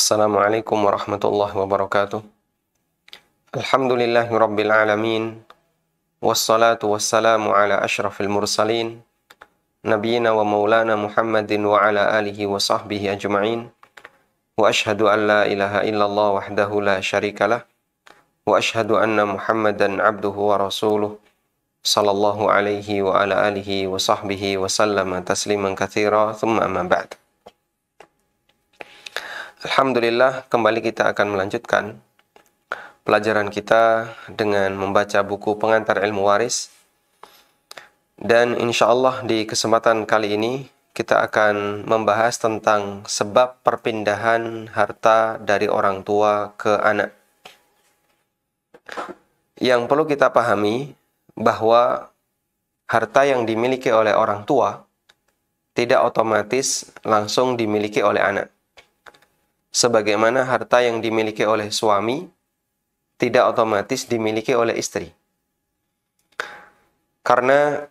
Assalamualaikum warahmatullahi wabarakatuh. Alhamdulillahi rabbil alamin. Wassalatu wassalamu ala ashrafil mursalin. Nabiyyina wa maulana Muhammadin wa ala alihi wa sahbihi ajma'in. Wa ashhadu an la ilaha illallah wahdahu la syarikalah. Wa ashhadu anna Muhammadan abduhu wa rasuluh. Sallallahu alaihi wa ala alihi wa sahbihi wa sallama tasliman katsira. Thumma amma ba'd. Alhamdulillah, kembali kita akan melanjutkan pelajaran kita dengan membaca buku Pengantar Ilmu Waris. Dan insya Allah di kesempatan kali ini kita akan membahas tentang sebab perpindahan harta dari orang tua ke anak. Yang perlu kita pahami bahwa harta yang dimiliki oleh orang tua tidak otomatis langsung dimiliki oleh anak. Sebagaimana harta yang dimiliki oleh suami tidak otomatis dimiliki oleh istri. Karena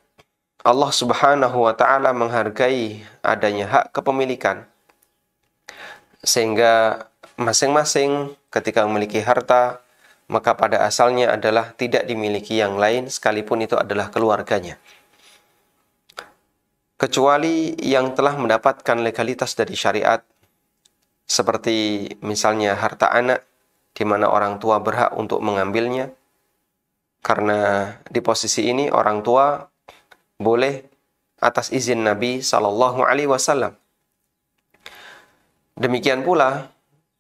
Allah Subhanahu wa ta'ala menghargai adanya hak kepemilikan. Sehingga masing-masing ketika memiliki harta, maka pada asalnya adalah tidak dimiliki yang lain sekalipun itu adalah keluarganya. Kecuali yang telah mendapatkan legalitas dari syariat, seperti misalnya harta anak, di mana orang tua berhak untuk mengambilnya. Karena di posisi ini orang tua boleh atas izin Nabi Sallallahu Alaihi Wasallam. Demikian pula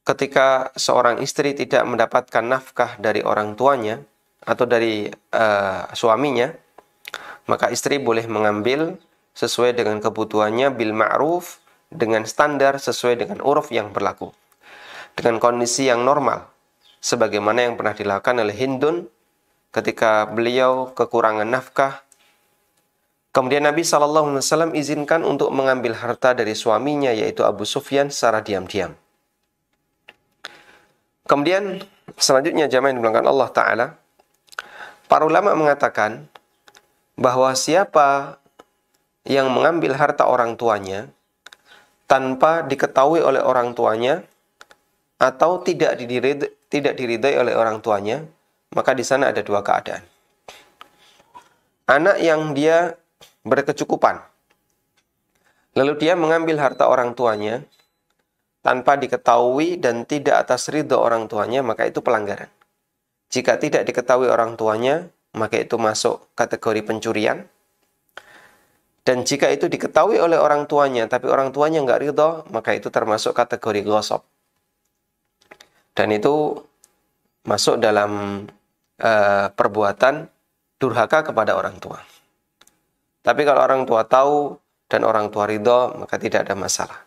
ketika seorang istri tidak mendapatkan nafkah dari orang tuanya atau dari suaminya, maka istri boleh mengambil sesuai dengan kebutuhannya bil ma'ruf, dengan standar sesuai dengan uruf yang berlaku, dengan kondisi yang normal, sebagaimana yang pernah dilakukan oleh Hindun ketika beliau kekurangan nafkah. Kemudian Nabi SAW izinkan untuk mengambil harta dari suaminya, yaitu Abu Sufyan, secara diam-diam. Kemudian selanjutnya jamaah yang dimuliakan Allah Ta'ala, para ulama mengatakan bahwa siapa yang mengambil harta orang tuanya tanpa diketahui oleh orang tuanya atau tidak diridai oleh orang tuanya, maka di sana ada dua keadaan. Anak yang dia berkecukupan, lalu dia mengambil harta orang tuanya tanpa diketahui dan tidak atas ridho orang tuanya, maka itu pelanggaran. Jika tidak diketahui orang tuanya, maka itu masuk kategori pencurian. Dan jika itu diketahui oleh orang tuanya, tapi orang tuanya nggak ridho, maka itu termasuk kategori ghasab. Dan itu masuk dalam perbuatan durhaka kepada orang tua. Tapi kalau orang tua tahu dan orang tua ridho, maka tidak ada masalah.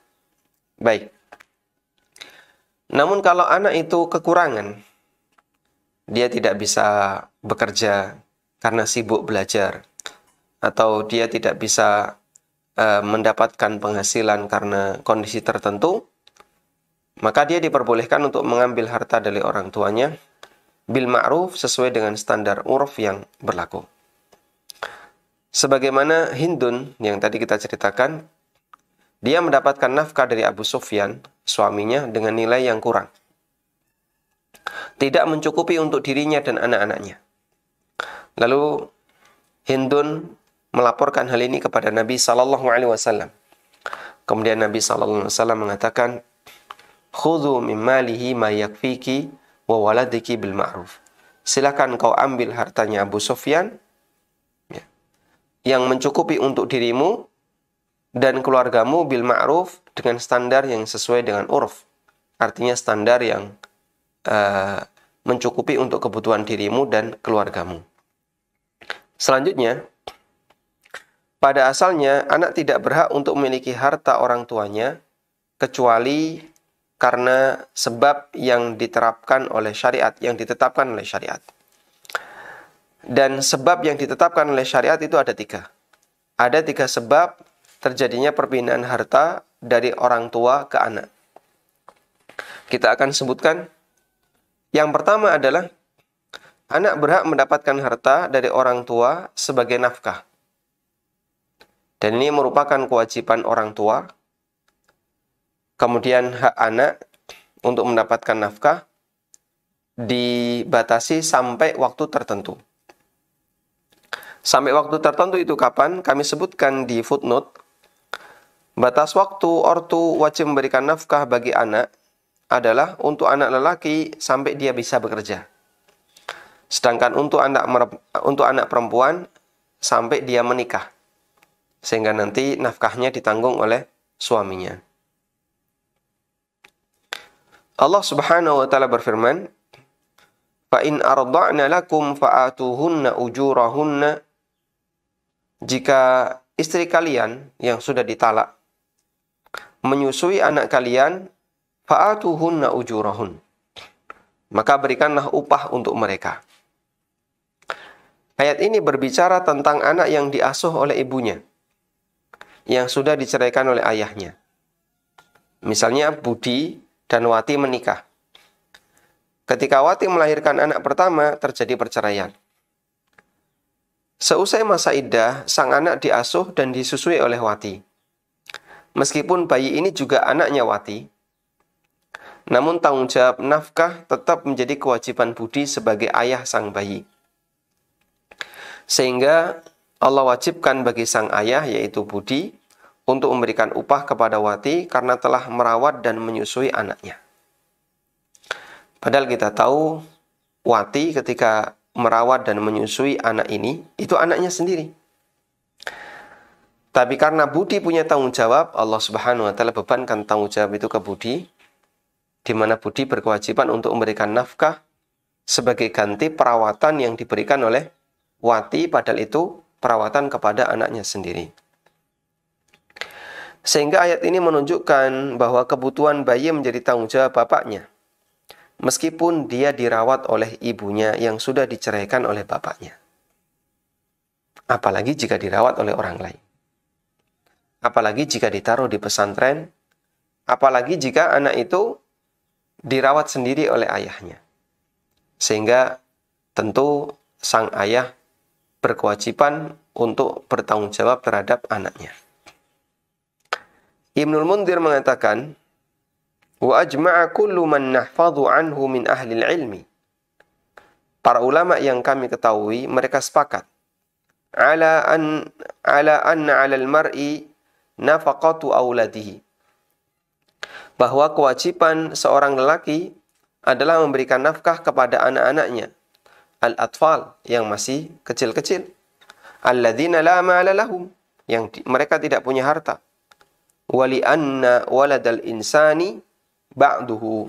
Baik. Namun kalau anak itu kekurangan, dia tidak bisa bekerja karena sibuk belajar, atau dia tidak bisa mendapatkan penghasilan karena kondisi tertentu, maka dia diperbolehkan untuk mengambil harta dari orang tuanya bil ma'ruf, sesuai dengan standar uruf yang berlaku. Sebagaimana Hindun yang tadi kita ceritakan, dia mendapatkan nafkah dari Abu Sufyan, suaminya, dengan nilai yang kurang, tidak mencukupi untuk dirinya dan anak-anaknya. Lalu Hindun melaporkan hal ini kepada Nabi Sallallahu Alaihi Wasallam. Kemudian Nabi Sallallahu Alaihi Wasallam mengatakan, "Khudhu min malihi ma yakfiki wa waladiki bil ma'ruf." Silakan kau ambil hartanya Abu Sufyan, ya, yang mencukupi untuk dirimu dan keluargamu bil ma'ruf, dengan standar yang sesuai dengan uruf. Artinya standar yang mencukupi untuk kebutuhan dirimu dan keluargamu. Selanjutnya, pada asalnya, anak tidak berhak untuk memiliki harta orang tuanya, kecuali karena sebab yang diterapkan oleh syariat, yang ditetapkan oleh syariat. Dan sebab yang ditetapkan oleh syariat itu ada tiga. Ada tiga sebab terjadinya perpindahan harta dari orang tua ke anak. Kita akan sebutkan. Yang pertama adalah, anak berhak mendapatkan harta dari orang tua sebagai nafkah. Dan ini merupakan kewajiban orang tua. Kemudian hak anak untuk mendapatkan nafkah dibatasi sampai waktu tertentu. Sampai waktu tertentu itu kapan? Kami sebutkan di footnote. Batas waktu ortu wajib memberikan nafkah bagi anak adalah untuk anak lelaki sampai dia bisa bekerja. Sedangkan untuk anak perempuan sampai dia menikah. Sehingga nanti nafkahnya ditanggung oleh suaminya. Allah Subhanahu wa taala berfirman, "Fa in arda'na lakum fa'atuhunna ujurahunna." Jika istri kalian yang sudah ditalak menyusui anak kalian, fa'atuhunna ujurahun, maka berikanlah upah untuk mereka. Ayat ini berbicara tentang anak yang diasuh oleh ibunya, yang sudah diceraikan oleh ayahnya. Misalnya Budi dan Wati menikah. Ketika Wati melahirkan anak pertama, terjadi perceraian. Seusai masa iddah, sang anak diasuh dan disusui oleh Wati. Meskipun bayi ini juga anaknya Wati, namun tanggung jawab nafkah tetap menjadi kewajiban Budi sebagai ayah sang bayi. Sehingga Allah wajibkan bagi sang ayah, yaitu Budi, untuk memberikan upah kepada Wati karena telah merawat dan menyusui anaknya. Padahal kita tahu Wati ketika merawat dan menyusui anak ini, itu anaknya sendiri. Tapi karena Budi punya tanggung jawab, Allah Subhanahu wa taala bebankan tanggung jawab itu ke Budi, di mana Budi berkewajiban untuk memberikan nafkah sebagai ganti perawatan yang diberikan oleh Wati, padahal itu perawatan kepada anaknya sendiri. Sehingga ayat ini menunjukkan bahwa kebutuhan bayi menjadi tanggung jawab bapaknya, meskipun dia dirawat oleh ibunya yang sudah diceraikan oleh bapaknya. Apalagi jika dirawat oleh orang lain. Apalagi jika ditaruh di pesantren. Apalagi jika anak itu dirawat sendiri oleh ayahnya. Sehingga tentu sang ayah berkewajiban untuk bertanggung jawab terhadap anaknya. Ibnul Mundhir mengatakan, wa ajma'a kullu man nahfadhu anhu min ahli ilmi. Para ulama yang kami ketahui, mereka sepakat ala anna 'alal mar'i nafaqatu auladihi, bahwa kewajiban seorang lelaki adalah memberikan nafkah kepada anak-anaknya, al-atfal, yang masih kecil-kecil, alladzina la ma'ala lahum, yang mereka tidak punya harta, wali anna waladal insani ba'duhu.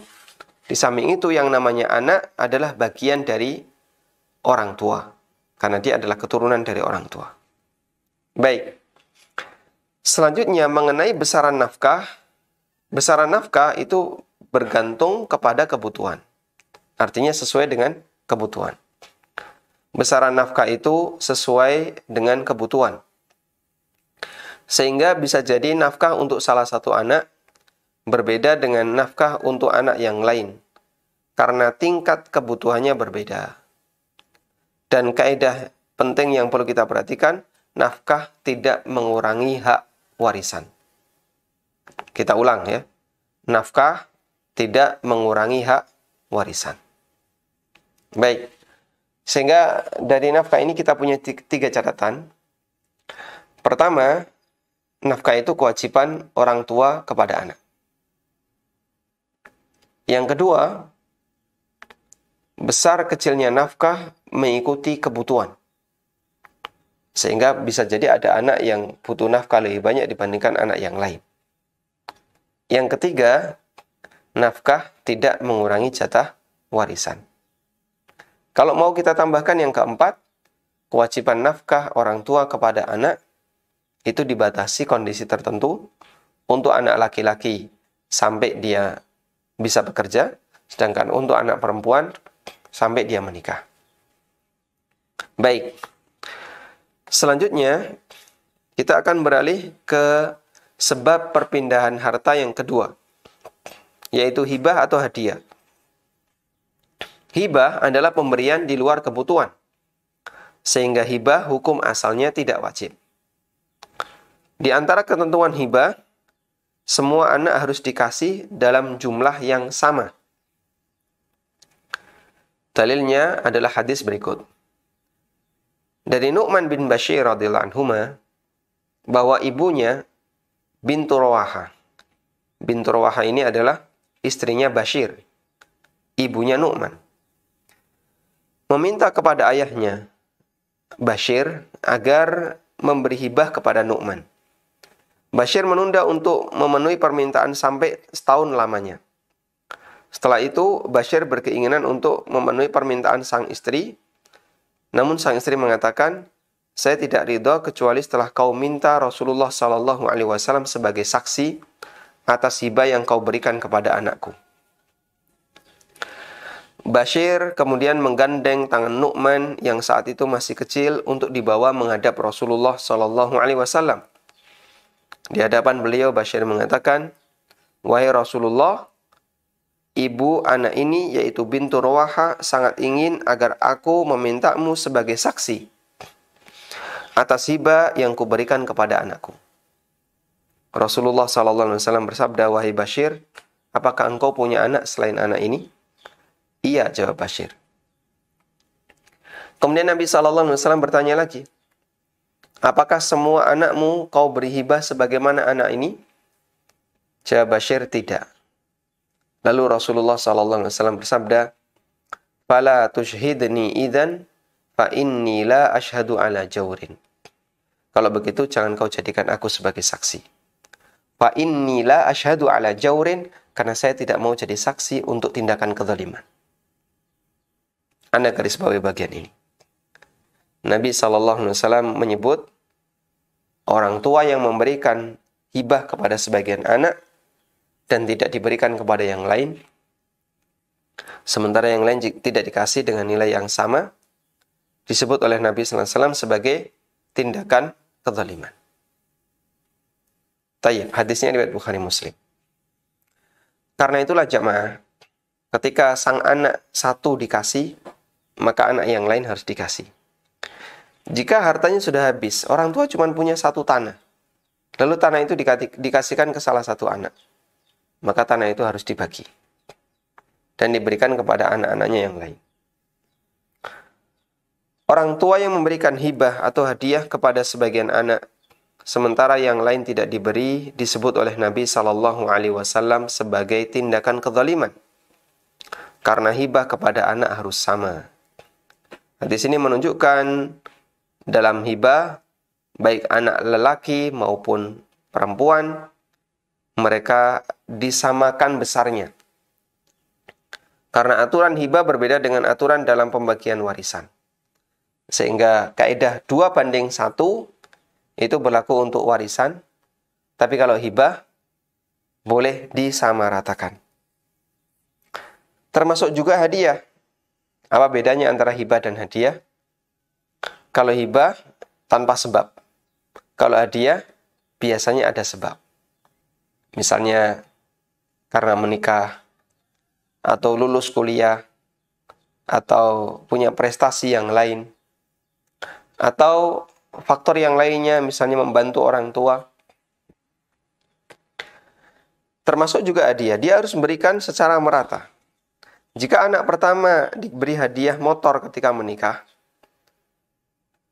Di samping itu yang namanya anak adalah bagian dari orang tua, karena dia adalah keturunan dari orang tua. Baik. Selanjutnya mengenai besaran nafkah. Besaran nafkah itu bergantung kepada kebutuhan. Artinya sesuai dengan kebutuhan. Besaran nafkah itu sesuai dengan kebutuhan. Sehingga bisa jadi nafkah untuk salah satu anak berbeda dengan nafkah untuk anak yang lain, karena tingkat kebutuhannya berbeda. Dan kaidah penting yang perlu kita perhatikan, nafkah tidak mengurangi hak warisan. Kita ulang ya, nafkah tidak mengurangi hak warisan. Baik, sehingga dari nafkah ini kita punya 3 catatan. Pertama, nafkah itu kewajiban orang tua kepada anak. Yang kedua, besar kecilnya nafkah mengikuti kebutuhan. Sehingga bisa jadi ada anak yang butuh nafkah lebih banyak dibandingkan anak yang lain. Yang ketiga, nafkah tidak mengurangi jatah warisan. Kalau mau kita tambahkan yang keempat, kewajiban nafkah orang tua kepada anak itu dibatasi kondisi tertentu. Untuk anak laki-laki sampai dia bisa bekerja, sedangkan untuk anak perempuan sampai dia menikah. Baik. Selanjutnya, kita akan beralih ke sebab perpindahan harta yang kedua, yaitu hibah atau hadiah. Hibah adalah pemberian di luar kebutuhan, sehingga hibah hukum asalnya tidak wajib. Di antara ketentuan hibah, semua anak harus dikasih dalam jumlah yang sama. Dalilnya adalah hadis berikut. Dari Nu'man bin Bashir radhiyallahu anhuma bahwa ibunya bintu Rawaha. Bintu Rawaha ini adalah istrinya Bashir, ibunya Nu'man. Meminta kepada ayahnya Bashir agar memberi hibah kepada Nu'man. Bashir menunda untuk memenuhi permintaan sampai setahun lamanya. Setelah itu, Bashir berkeinginan untuk memenuhi permintaan sang istri. Namun sang istri mengatakan, saya tidak ridho kecuali setelah kau minta Rasulullah SAW sebagai saksi atas hibah yang kau berikan kepada anakku. Bashir kemudian menggandeng tangan Nu'man yang saat itu masih kecil untuk dibawa menghadap Rasulullah SAW. Di hadapan beliau, Bashir mengatakan, wahai Rasulullah, ibu anak ini yaitu bintu Rawaha sangat ingin agar aku memintamu sebagai saksi atas hibah yang kuberikan kepada anakku. Rasulullah SAW bersabda, wahai Bashir, apakah engkau punya anak selain anak ini? Iya, jawab Bashir. Kemudian Nabi SAW bertanya lagi, apakah semua anakmu kau beri hibah sebagaimana anak ini? Jawab Bashir, tidak. Lalu Rasulullah SAW bersabda, "Fala tushhidni idzan fa inni la asyhadu ala jawrin." Kalau begitu jangan kau jadikan aku sebagai saksi. Fa inni la asyhadu ala jawrin, karena saya tidak mau jadi saksi untuk tindakan kezaliman. Anda garis bawahi bagian ini. Nabi SAW menyebut orang tua yang memberikan hibah kepada sebagian anak dan tidak diberikan kepada yang lain, sementara yang lain tidak dikasih dengan nilai yang sama, disebut oleh Nabi SAW sebagai tindakan kezaliman. Tayyib, hadisnya riwayat Bukhari Muslim. Karena itulah jamaah, ketika sang anak satu dikasih, maka anak yang lain harus dikasih. Jika hartanya sudah habis, orang tua cuma punya satu tanah, lalu tanah itu dikasihkan ke salah satu anak, maka tanah itu harus dibagi dan diberikan kepada anak-anaknya yang lain. Orang tua yang memberikan hibah atau hadiah kepada sebagian anak, sementara yang lain tidak diberi, disebut oleh Nabi SAW sebagai tindakan kezaliman. Karena hibah kepada anak harus sama. Hadis ini menunjukkan dalam hibah, baik anak lelaki maupun perempuan, mereka disamakan besarnya. Karena aturan hibah berbeda dengan aturan dalam pembagian warisan. Sehingga kaidah 2:1 itu berlaku untuk warisan, tapi kalau hibah boleh disamaratakan. Termasuk juga hadiah. Apa bedanya antara hibah dan hadiah? Kalau hibah tanpa sebab. Kalau hadiah biasanya ada sebab. Misalnya karena menikah, atau lulus kuliah, atau punya prestasi yang lain, atau faktor yang lainnya, misalnya membantu orang tua. Termasuk juga hadiah, dia harus memberikan secara merata. Jika anak pertama diberi hadiah motor ketika menikah,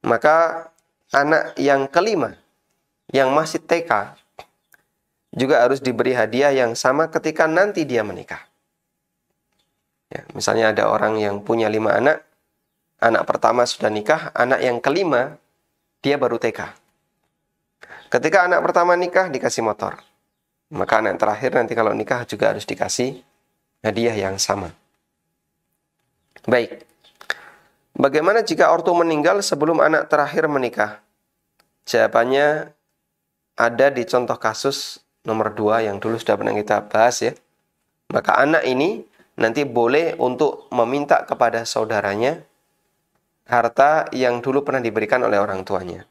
maka anak yang kelima, yang masih TK, juga harus diberi hadiah yang sama ketika nanti dia menikah. Ya, misalnya ada orang yang punya 5 anak, anak pertama sudah nikah, anak yang kelima, dia baru TK. Ketika anak pertama nikah, dikasih motor. Maka anak terakhir nanti kalau nikah juga harus dikasih hadiah yang sama. Baik. Bagaimana jika ortu meninggal sebelum anak terakhir menikah? Jawabannya ada di contoh kasus nomor 2 yang dulu sudah pernah kita bahas ya. Maka anak ini nanti boleh untuk meminta kepada saudaranya harta yang dulu pernah diberikan oleh orang tuanya.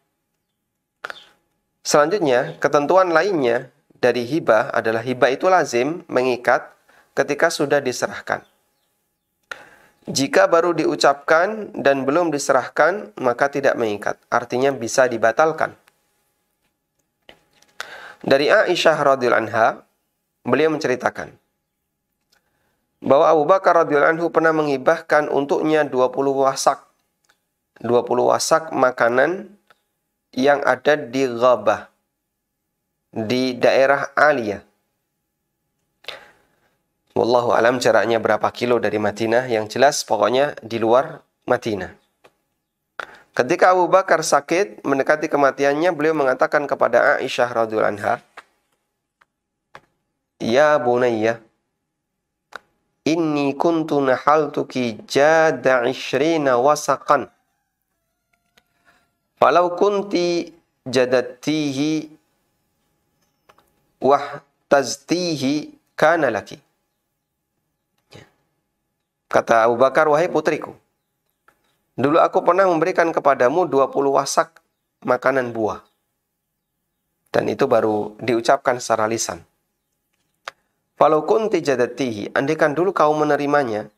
Selanjutnya, ketentuan lainnya dari hibah adalah hibah itu lazim, mengikat ketika sudah diserahkan. Jika baru diucapkan dan belum diserahkan, maka tidak mengikat. Artinya bisa dibatalkan. Dari Aisyah radhiyallahu anha, beliau menceritakan bahwa Abu Bakar radhiyallahu anhu pernah menghibahkan untuknya 20 wasak. 20 wasak makanan yang ada di Ghabah, di daerah Aliyah. Wallahu alam jaraknya berapa kilo dari Madinah, yang jelas pokoknya di luar Madinah. Ketika Abu Bakar sakit, mendekati kematiannya, beliau mengatakan kepada Aisyah radhiyallahu anha, "Ya bunayya, inni kuntu nahaltuki jada 20 wasaqan. Falau kunti jadattihi wahtaztihi kana laki." Kata Abu Bakar, "Wahai putriku, dulu aku pernah memberikan kepadamu 20 wasak makanan buah." Dan itu baru diucapkan secara lisan. "Falau kunti jadattihi," andaikan dulu kau menerimanya,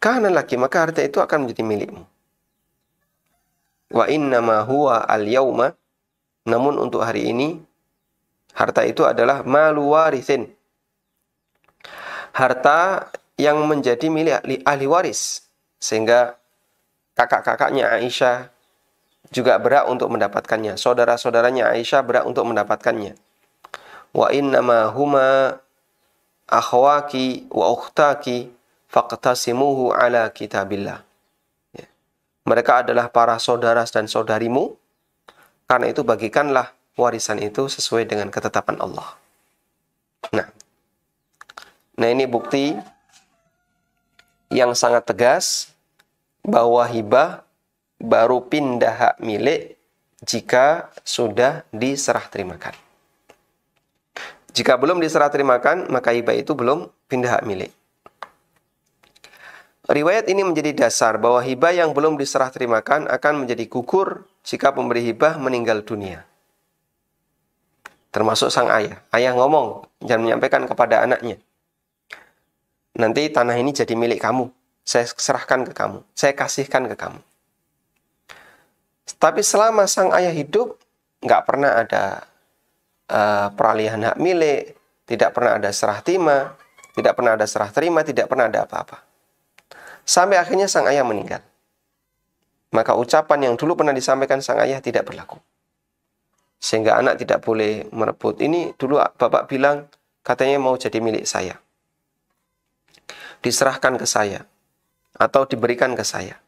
kana laki, maka harta itu akan menjadi milikmu. Wa innama huwa al-yauma, namun untuk hari ini harta itu adalah malu warithin, harta yang menjadi milik ahli waris, sehingga kakak-kakaknya Aisyah juga berhak untuk mendapatkannya, saudara-saudaranya Aisyah berhak untuk mendapatkannya. Wa innama huma akhwaki wa ukhtaki faqtasimuhu ala kitabillah. Mereka adalah para saudara dan saudarimu, karena itu bagikanlah warisan itu sesuai dengan ketetapan Allah. Nah ini bukti yang sangat tegas bahwa hibah baru pindah hak milik jika sudah diserah terimakan. Jika belum diserah terimakan, maka hibah itu belum pindah hak milik. Riwayat ini menjadi dasar bahwa hibah yang belum diserah terimakan akan menjadi gugur jika pemberi hibah meninggal dunia. Termasuk sang ayah. Ayah ngomong dan menyampaikan kepada anaknya, "Nanti tanah ini jadi milik kamu. Saya serahkan ke kamu. Saya kasihkan ke kamu." Tapi selama sang ayah hidup, nggak pernah ada peralihan hak milik, tidak pernah ada serah terima, tidak pernah ada serah terima, tidak pernah ada apa-apa. Sampai akhirnya sang ayah meninggal. Maka ucapan yang dulu pernah disampaikan sang ayah tidak berlaku. Sehingga anak tidak boleh merebut. Ini dulu bapak bilang katanya mau jadi milik saya, diserahkan ke saya, atau diberikan ke saya.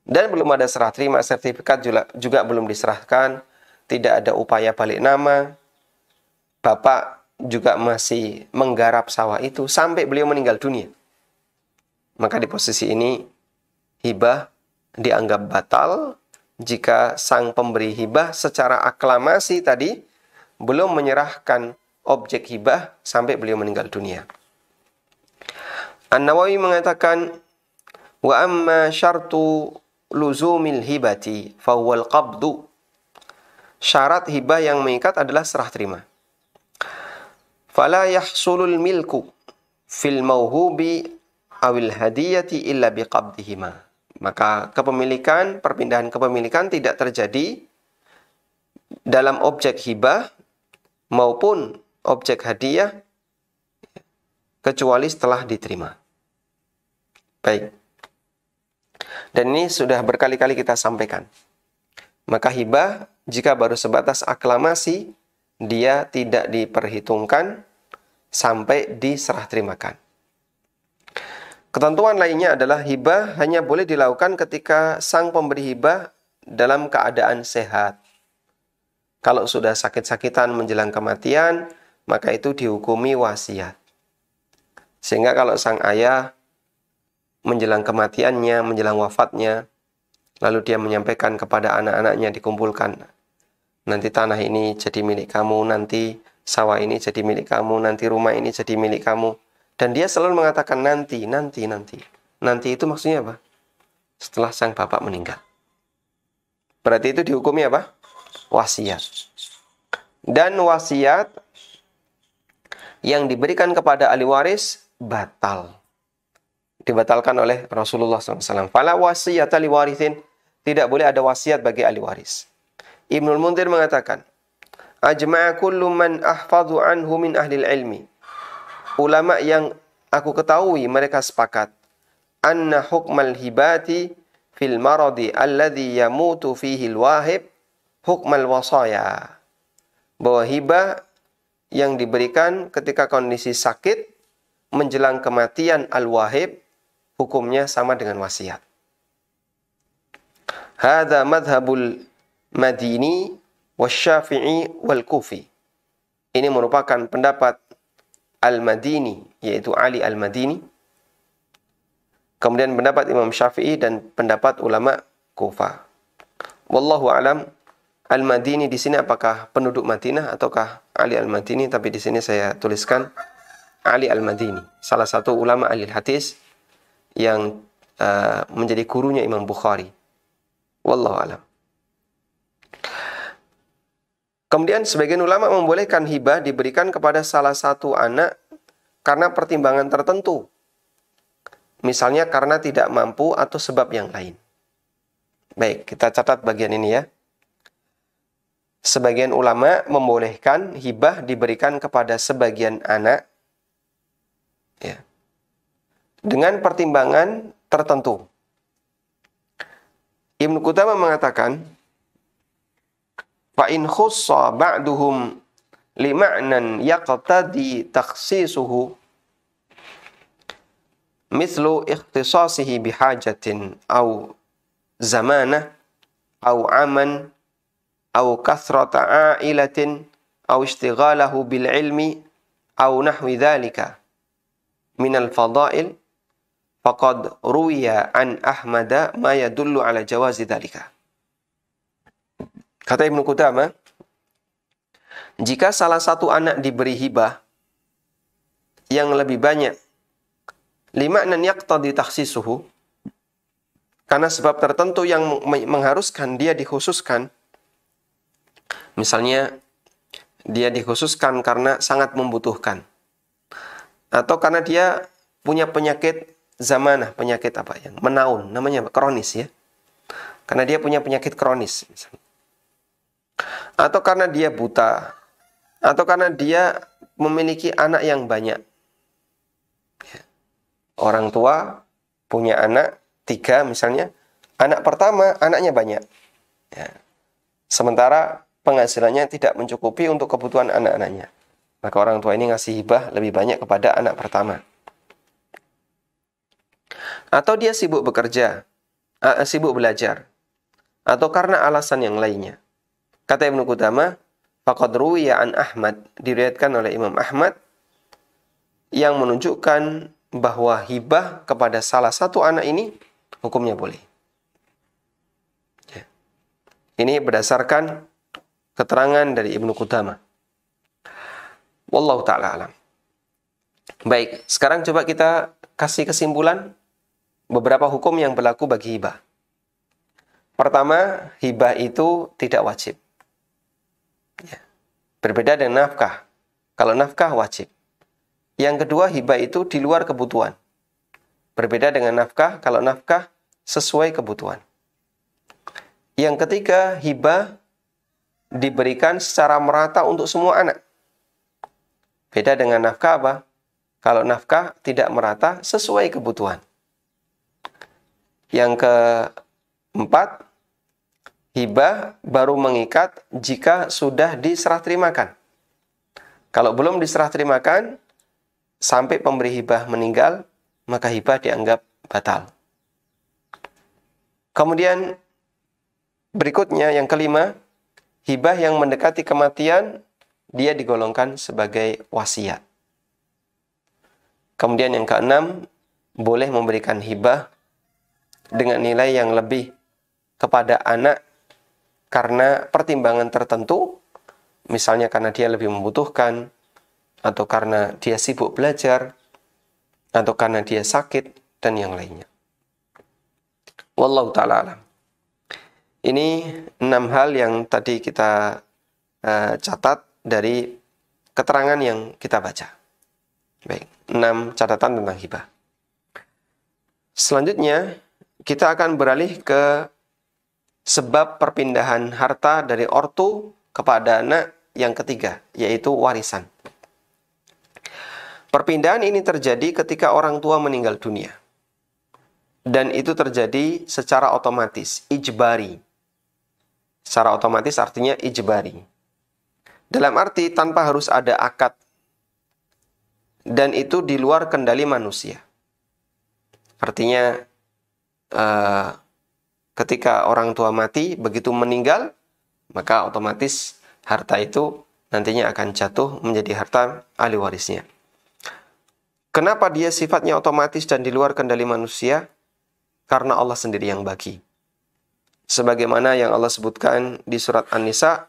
Dan belum ada serah terima, sertifikat juga belum diserahkan, tidak ada upaya balik nama. Bapak juga masih menggarap sawah itu sampai beliau meninggal dunia. Maka di posisi ini hibah dianggap batal jika sang pemberi hibah secara aklamasi tadi belum menyerahkan objek hibah sampai beliau meninggal dunia. An-Nawawi mengatakan, "Wa amma syartu luzumil hibati fahuwal qabdu." Syarat hibah yang mengikat adalah serah terima. Fala yahsulul milku fil mauhubi awil hadiyati illa biqabdihima. Maka kepemilikan, perpindahan kepemilikan tidak terjadi dalam objek hibah maupun objek hadiah kecuali setelah diterima. Baik. Dan ini sudah berkali-kali kita sampaikan. Maka hibah jika baru sebatas aklamasi, dia tidak diperhitungkan sampai diserah terimakan. Ketentuan lainnya adalah hibah hanya boleh dilakukan ketika sang pemberi hibah dalam keadaan sehat. Kalau sudah sakit-sakitan menjelang kematian, maka itu dihukumi wasiat. Sehingga kalau sang ayah menjelang kematiannya, menjelang wafatnya, lalu dia menyampaikan kepada anak-anaknya dikumpulkan, nanti tanah ini jadi milik kamu, nanti sawah ini jadi milik kamu, nanti rumah ini jadi milik kamu. Dan dia selalu mengatakan nanti. Nanti itu maksudnya apa? Setelah sang bapak meninggal. Berarti itu dihukumi apa? Wasiat. Dan wasiat yang diberikan kepada ahli waris batal. Dibatalkan oleh Rasulullah SAW. Fala wasiyata liwarithin. Tidak boleh ada wasiat bagi ahli waris. Ibnul Munzir mengatakan, ajma'a kullu man ahfadhu anhu min ahlil ilmi. Ulama yang aku ketahui mereka sepakat anna hukmal hibati fil maradi alladhi yamutu fihi al-wahib hukmal wasaya. Bahwa hibah yang diberikan ketika kondisi sakit menjelang kematian al-wahib hukumnya sama dengan wasiat. Hadza madhabul Madini wasyafi'i wal Kufi. Ini merupakan pendapat Al-Madini, yaitu Ali Al-Madini. Kemudian pendapat Imam Syafi'i dan pendapat ulama Kufah. Wallahu alam. Al-Madini di sini apakah penduduk Madinah ataukah Ali Al-Madini? Tapi di sini saya tuliskan Ali Al-Madini, salah satu ulama ahli hadis yang menjadi gurunya Imam Bukhari. Wallahu alam. Kemudian sebagian ulama membolehkan hibah diberikan kepada salah satu anak karena pertimbangan tertentu. Misalnya karena tidak mampu atau sebab yang lain. Baik, kita catat bagian ini ya. Sebagian ulama membolehkan hibah diberikan kepada sebagian anak ya, dengan pertimbangan tertentu. Ibnu Qudamah mengatakan, fa in khussa ba'duhum lima'nan yaqtadi takhsisuhu mithlu ikhtisasihi bihajatin aw zamanah aw aman aw kathrata a'ilatin aw ishtighalahu bil ilmi aw nahwi dhalika minal fadail faqad ruwiya an Ahmad ma yadullu ala jawazi dhalika. Kata Ibnu Qudamah, jika salah satu anak diberi hibah yang lebih banyak, lima'nan yaqtadi takhsisuhu, karena sebab tertentu yang mengharuskan dia dikhususkan, misalnya dia dikhususkan karena sangat membutuhkan, atau karena dia punya penyakit zamanah, penyakit apa yang menaun, namanya kronis ya, karena dia punya penyakit kronis misalnya. Atau karena dia buta, atau karena dia memiliki anak yang banyak. Orang tua punya anak 3 misalnya, anak pertama anaknya banyak. Ya. Sementara penghasilannya tidak mencukupi untuk kebutuhan anak-anaknya. Maka orang tua ini ngasih hibah lebih banyak kepada anak pertama. Atau dia sibuk bekerja, sibuk belajar, atau karena alasan yang lainnya. Kata Ibnu Qudamah, faqad ruwiya an Ahmad, diriwayatkan oleh Imam Ahmad yang menunjukkan bahwa hibah kepada salah satu anak ini hukumnya boleh. Ya. Ini berdasarkan keterangan dari Ibnu Qudamah. Wallahu ta'ala alam. Baik, sekarang coba kita kasih kesimpulan beberapa hukum yang berlaku bagi hibah. Pertama, hibah itu tidak wajib. Ya. Berbeda dengan nafkah. Kalau nafkah wajib. Yang kedua, hibah itu di luar kebutuhan. Berbeda dengan nafkah. Kalau nafkah sesuai kebutuhan. Yang ketiga, hibah diberikan secara merata untuk semua anak. Beda dengan nafkah apa? Kalau nafkah tidak merata sesuai kebutuhan. Yang keempat, hibah baru mengikat jika sudah diserah terimakan. Kalau belum diserah terimakan, sampai pemberi hibah meninggal, maka hibah dianggap batal. Kemudian berikutnya yang kelima, hibah yang mendekati kematian, dia digolongkan sebagai wasiat. Kemudian yang keenam, boleh memberikan hibah dengan nilai yang lebih kepada anak karena pertimbangan tertentu, misalnya karena dia lebih membutuhkan, atau karena dia sibuk belajar, atau karena dia sakit, dan yang lainnya. Wallahu ta'ala alam. Ini 6 hal yang tadi kita catat dari keterangan yang kita baca. Baik, 6 catatan tentang hibah. Selanjutnya, kita akan beralih ke sebab perpindahan harta dari ortu kepada anak yang ketiga, yaitu warisan. Perpindahan ini terjadi ketika orang tua meninggal dunia. Dan itu terjadi secara otomatis, ijbari. Secara otomatis artinya ijbari. Dalam arti tanpa harus ada akad. Dan itu di luar kendali manusia. Artinya ketika orang tua mati, begitu meninggal, maka otomatis harta itu nantinya akan jatuh menjadi harta ahli warisnya. Kenapa dia sifatnya otomatis dan di luar kendali manusia? Karena Allah sendiri yang bagi. Sebagaimana yang Allah sebutkan di surat An-Nisa,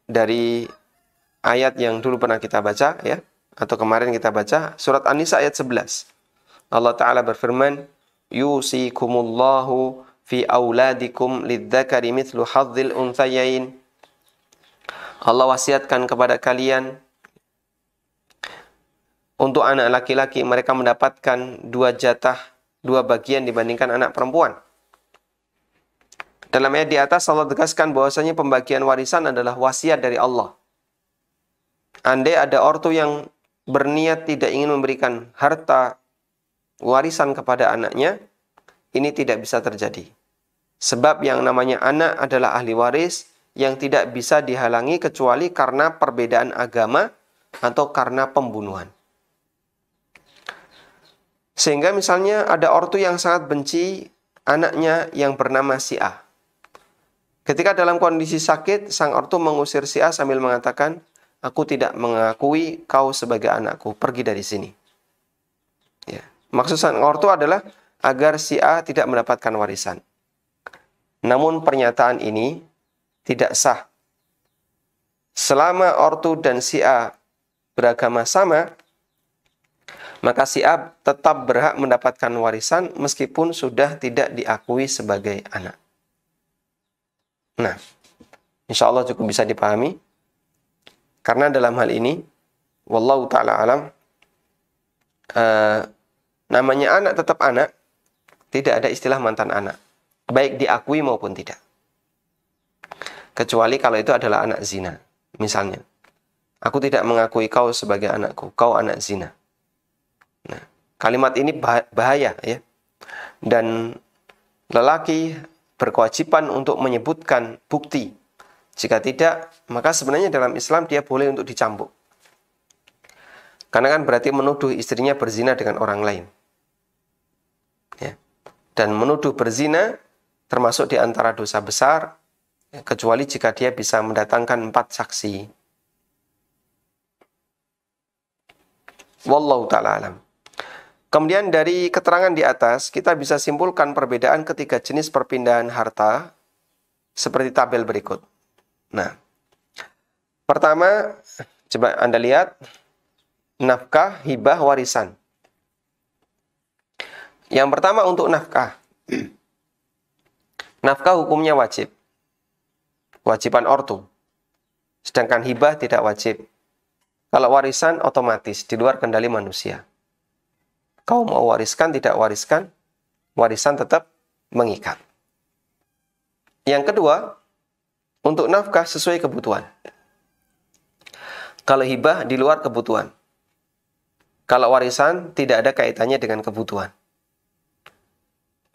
dari ayat yang dulu pernah kita baca, ya, atau kemarin kita baca, surat An-Nisa ayat 11. Allah Ta'ala berfirman, Yusikumullahu fi auladikum lidzakari mithlu hadzil unthayain. Allah wasiatkan kepada kalian, untuk anak laki-laki mereka mendapatkan 2 jatah, 2 bagian dibandingkan anak perempuan. Dalam ayat di atas Allah tegaskan bahwasanya pembagian warisan adalah wasiat dari Allah. Andai ada ortu yang berniat tidak ingin memberikan harta warisan kepada anaknya, ini tidak bisa terjadi. Sebab yang namanya anak adalah ahli waris yang tidak bisa dihalangi kecuali karena perbedaan agama atau karena pembunuhan. Sehingga misalnya ada ortu yang sangat benci anaknya yang bernama si A. Ketika dalam kondisi sakit, sang ortu mengusir si A sambil mengatakan, aku tidak mengakui kau sebagai anakku, pergi dari sini. Ya. Maksud sang ortu adalah agar si A tidak mendapatkan warisan. Namun pernyataan ini tidak sah. Selama ortu dan si A beragama sama, maka si A tetap berhak mendapatkan warisan meskipun sudah tidak diakui sebagai anak. Nah, insya Allah cukup bisa dipahami. Karena dalam hal ini, wallahu ta'ala alam, namanya anak tetap anak, tidak ada istilah mantan anak. Baik diakui maupun tidak. Kecuali kalau itu adalah anak zina. Misalnya, aku tidak mengakui kau sebagai anakku, kau anak zina. Nah, kalimat ini bahaya, ya. Dan lelaki berkewajiban untuk menyebutkan bukti. Jika tidak, maka sebenarnya dalam Islam dia boleh untuk dicambuk. Karena kan berarti menuduh istrinya berzina dengan orang lain. Ya. Dan menuduh berzina termasuk di antara dosa besar, ya, kecuali jika dia bisa mendatangkan 4 saksi. Wallahu ta'ala alam. Kemudian dari keterangan di atas, kita bisa simpulkan perbedaan ketiga jenis perpindahan harta seperti tabel berikut. Nah, pertama, coba Anda lihat, nafkah, hibah, warisan. Yang pertama untuk nafkah. Nafkah hukumnya wajib. Kewajiban ortu. Sedangkan hibah tidak wajib. Kalau warisan otomatis, di luar kendali manusia. Kau mau wariskan, tidak wariskan, warisan tetap mengikat. Yang kedua, untuk nafkah sesuai kebutuhan. Kalau hibah di luar kebutuhan. Kalau warisan tidak ada kaitannya dengan kebutuhan.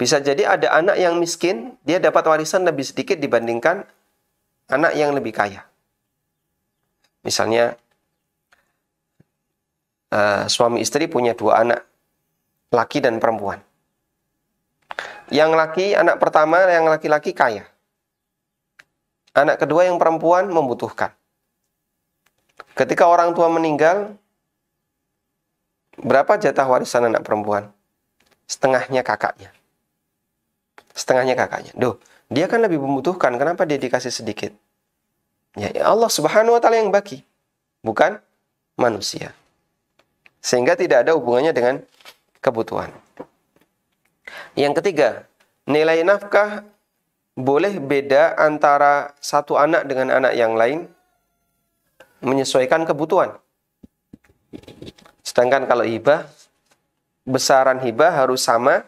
Bisa jadi ada anak yang miskin, dia dapat warisan lebih sedikit dibandingkan anak yang lebih kaya. Misalnya, suami istri punya 2 anak, laki dan perempuan. Yang laki, anak pertama, yang laki-laki kaya. Anak kedua yang perempuan membutuhkan. Ketika orang tua meninggal, berapa jatah warisan anak perempuan? Setengahnya kakaknya. Setengahnya kakaknya. Duh, dia kan lebih membutuhkan, kenapa dia dikasih sedikit? Ya Allah Subhanahu wa ta'ala yang bagi, bukan manusia. Sehingga tidak ada hubungannya dengan kebutuhan. Yang ketiga, nilai nafkah boleh beda antara satu anak dengan anak yang lain menyesuaikan kebutuhan. Sedangkan kalau hibah, besaran hibah harus sama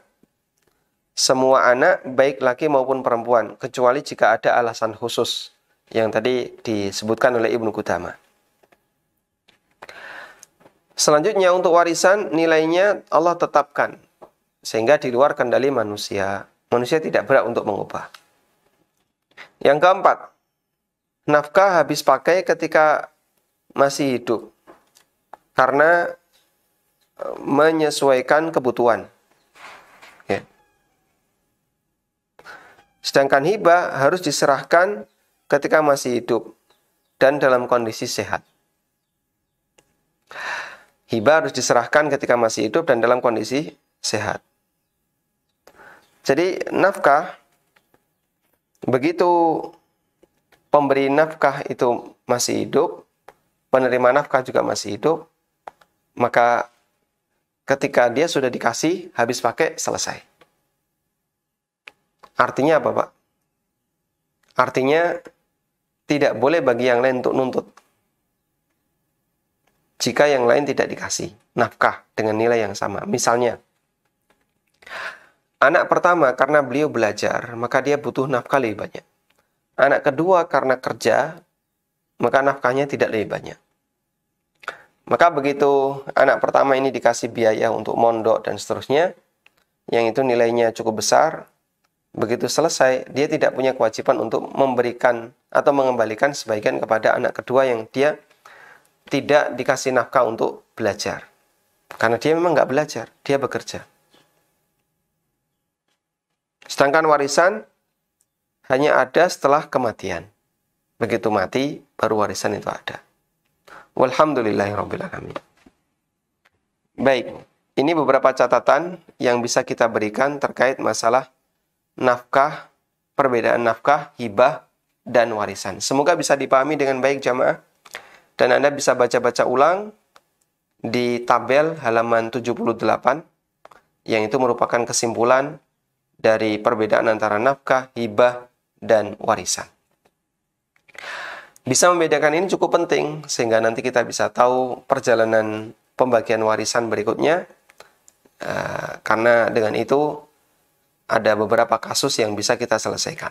semua anak baik laki maupun perempuan, kecuali jika ada alasan khusus. yang tadi disebutkan oleh Ibnu Qudamah. Selanjutnya untuk warisan nilainya Allah tetapkan sehingga di luar kendali manusia. Manusia tidak berhak untuk mengubah. Yang keempat, nafkah habis pakai ketika masih hidup karena menyesuaikan kebutuhan. Ya. Sedangkan hibah harus diserahkan ketika masih hidup dan dalam kondisi sehat. Hibah harus diserahkan ketika masih hidup dan dalam kondisi sehat. Jadi nafkah, begitu pemberi nafkah itu masih hidup, penerima nafkah juga masih hidup, maka ketika dia sudah dikasih, habis pakai, selesai. Artinya apa, Pak? Artinya tidak boleh bagi yang lain untuk nuntut jika yang lain tidak dikasih nafkah dengan nilai yang sama. Misalnya, anak pertama karena beliau belajar, maka dia butuh nafkah lebih banyak. Anak kedua karena kerja, maka nafkahnya tidak lebih banyak. Maka begitu anak pertama ini dikasih biaya untuk mondok dan seterusnya, yang itu nilainya cukup besar, begitu selesai, dia tidak punya kewajiban untuk memberikan atau mengembalikan sebagian kepada anak kedua yang dia tidak dikasih nafkah untuk belajar. Karena dia memang nggak belajar, dia bekerja. Sedangkan warisan hanya ada setelah kematian. Begitu mati, baru warisan itu ada. Walhamdulillahirrabbilalamin. Baik, ini beberapa catatan yang bisa kita berikan terkait masalah nafkah, perbedaan nafkah, hibah, dan warisan. Semoga bisa dipahami dengan baik jamaah. Dan Anda bisa baca-baca ulang di tabel halaman 78, yang itu merupakan kesimpulan dari perbedaan antara nafkah, hibah, dan warisan. Bisa membedakan ini cukup penting, sehingga nanti kita bisa tahu perjalanan pembagian warisan berikutnya, karena dengan itu ada beberapa kasus yang bisa kita selesaikan.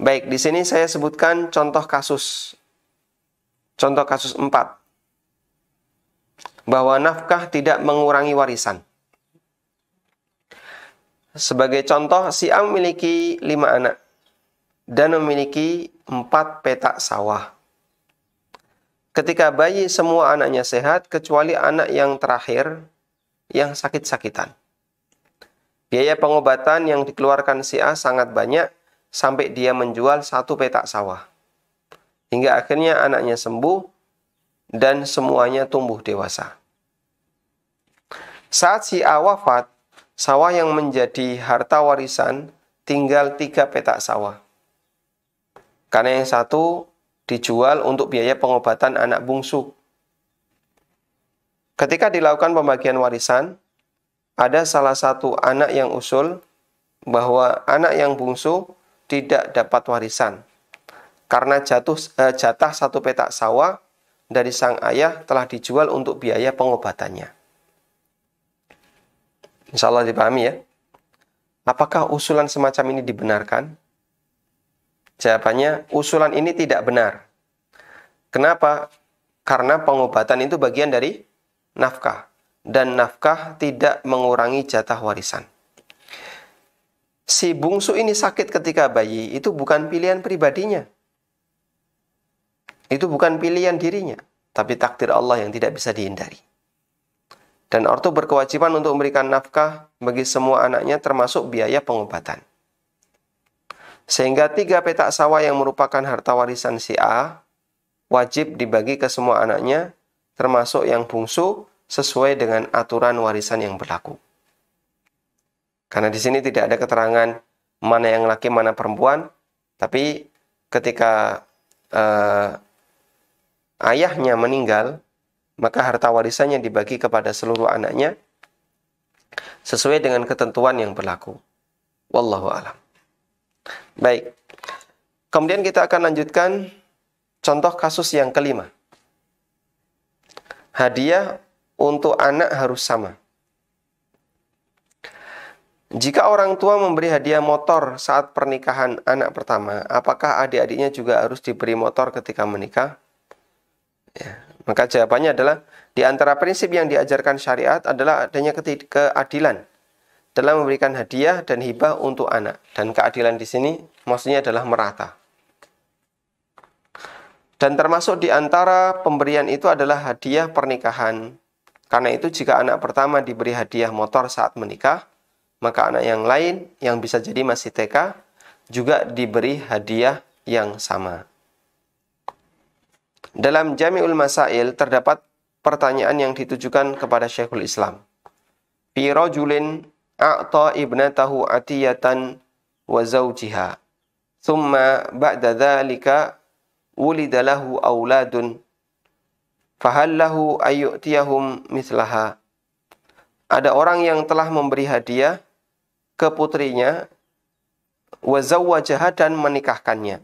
Baik, di sini saya sebutkan contoh kasus 4, bahwa nafkah tidak mengurangi warisan. Sebagai contoh, si A memiliki 5 anak dan memiliki 4 petak sawah. Ketika bayi semua anaknya sehat, kecuali anak yang terakhir yang sakit-sakitan. Biaya pengobatan yang dikeluarkan si A sangat banyak, sampai dia menjual 1 petak sawah. Hingga akhirnya anaknya sembuh dan semuanya tumbuh dewasa. Saat si A wafat, sawah yang menjadi harta warisan tinggal 3 petak sawah. Karena yang satu dijual untuk biaya pengobatan anak bungsu. Ketika dilakukan pembagian warisan, ada salah satu anak yang usul bahwa anak yang bungsu tidak dapat warisan. Karena jatah 1 petak sawah dari sang ayah telah dijual untuk biaya pengobatannya. Insya Allah dipahami ya. Apakah usulan semacam ini dibenarkan? Jawabannya, usulan ini tidak benar. Kenapa? Karena pengobatan itu bagian dari nafkah. Dan nafkah tidak mengurangi jatah warisan. Si bungsu ini sakit ketika bayi, itu bukan pilihan pribadinya. Itu bukan pilihan dirinya, tapi takdir Allah yang tidak bisa dihindari. Dan ortu berkewajiban untuk memberikan nafkah bagi semua anaknya termasuk biaya pengobatan. Sehingga 3 petak sawah yang merupakan harta warisan si A wajib dibagi ke semua anaknya termasuk yang bungsu sesuai dengan aturan warisan yang berlaku. Karena di sini tidak ada keterangan mana yang laki mana perempuan, tapi ketika ayahnya meninggal, maka harta warisannya dibagi kepada seluruh anaknya sesuai dengan ketentuan yang berlaku. Wallahu a'lam. Baik. Kemudian kita akan lanjutkan contoh kasus yang kelima. Hadiah untuk anak harus sama. Jika orang tua memberi hadiah motor saat pernikahan anak pertama, apakah adik-adiknya juga harus diberi motor ketika menikah? Ya, maka jawabannya adalah di antara prinsip yang diajarkan syariat adalah adanya keadilan dalam memberikan hadiah dan hibah untuk anak. Dan keadilan di sini maksudnya adalah merata. Dan termasuk di antara pemberian itu adalah hadiah pernikahan. Karena itu jika anak pertama diberi hadiah motor saat menikah, maka anak yang lain yang bisa jadi masih TK juga diberi hadiah yang sama. Dalam Jami'ul Masail terdapat pertanyaan yang ditujukan kepada Syekhul Islam. Fi rajulin a'ta ibnatahu atiyatan wa zawjiha. Thumma ba'da dhalika wulida lahu auladun. Fahal lahu ayyutiyahum mithlaha. Ada orang yang telah memberi hadiah ke putrinya wa zawwajaha dan menikahkannya.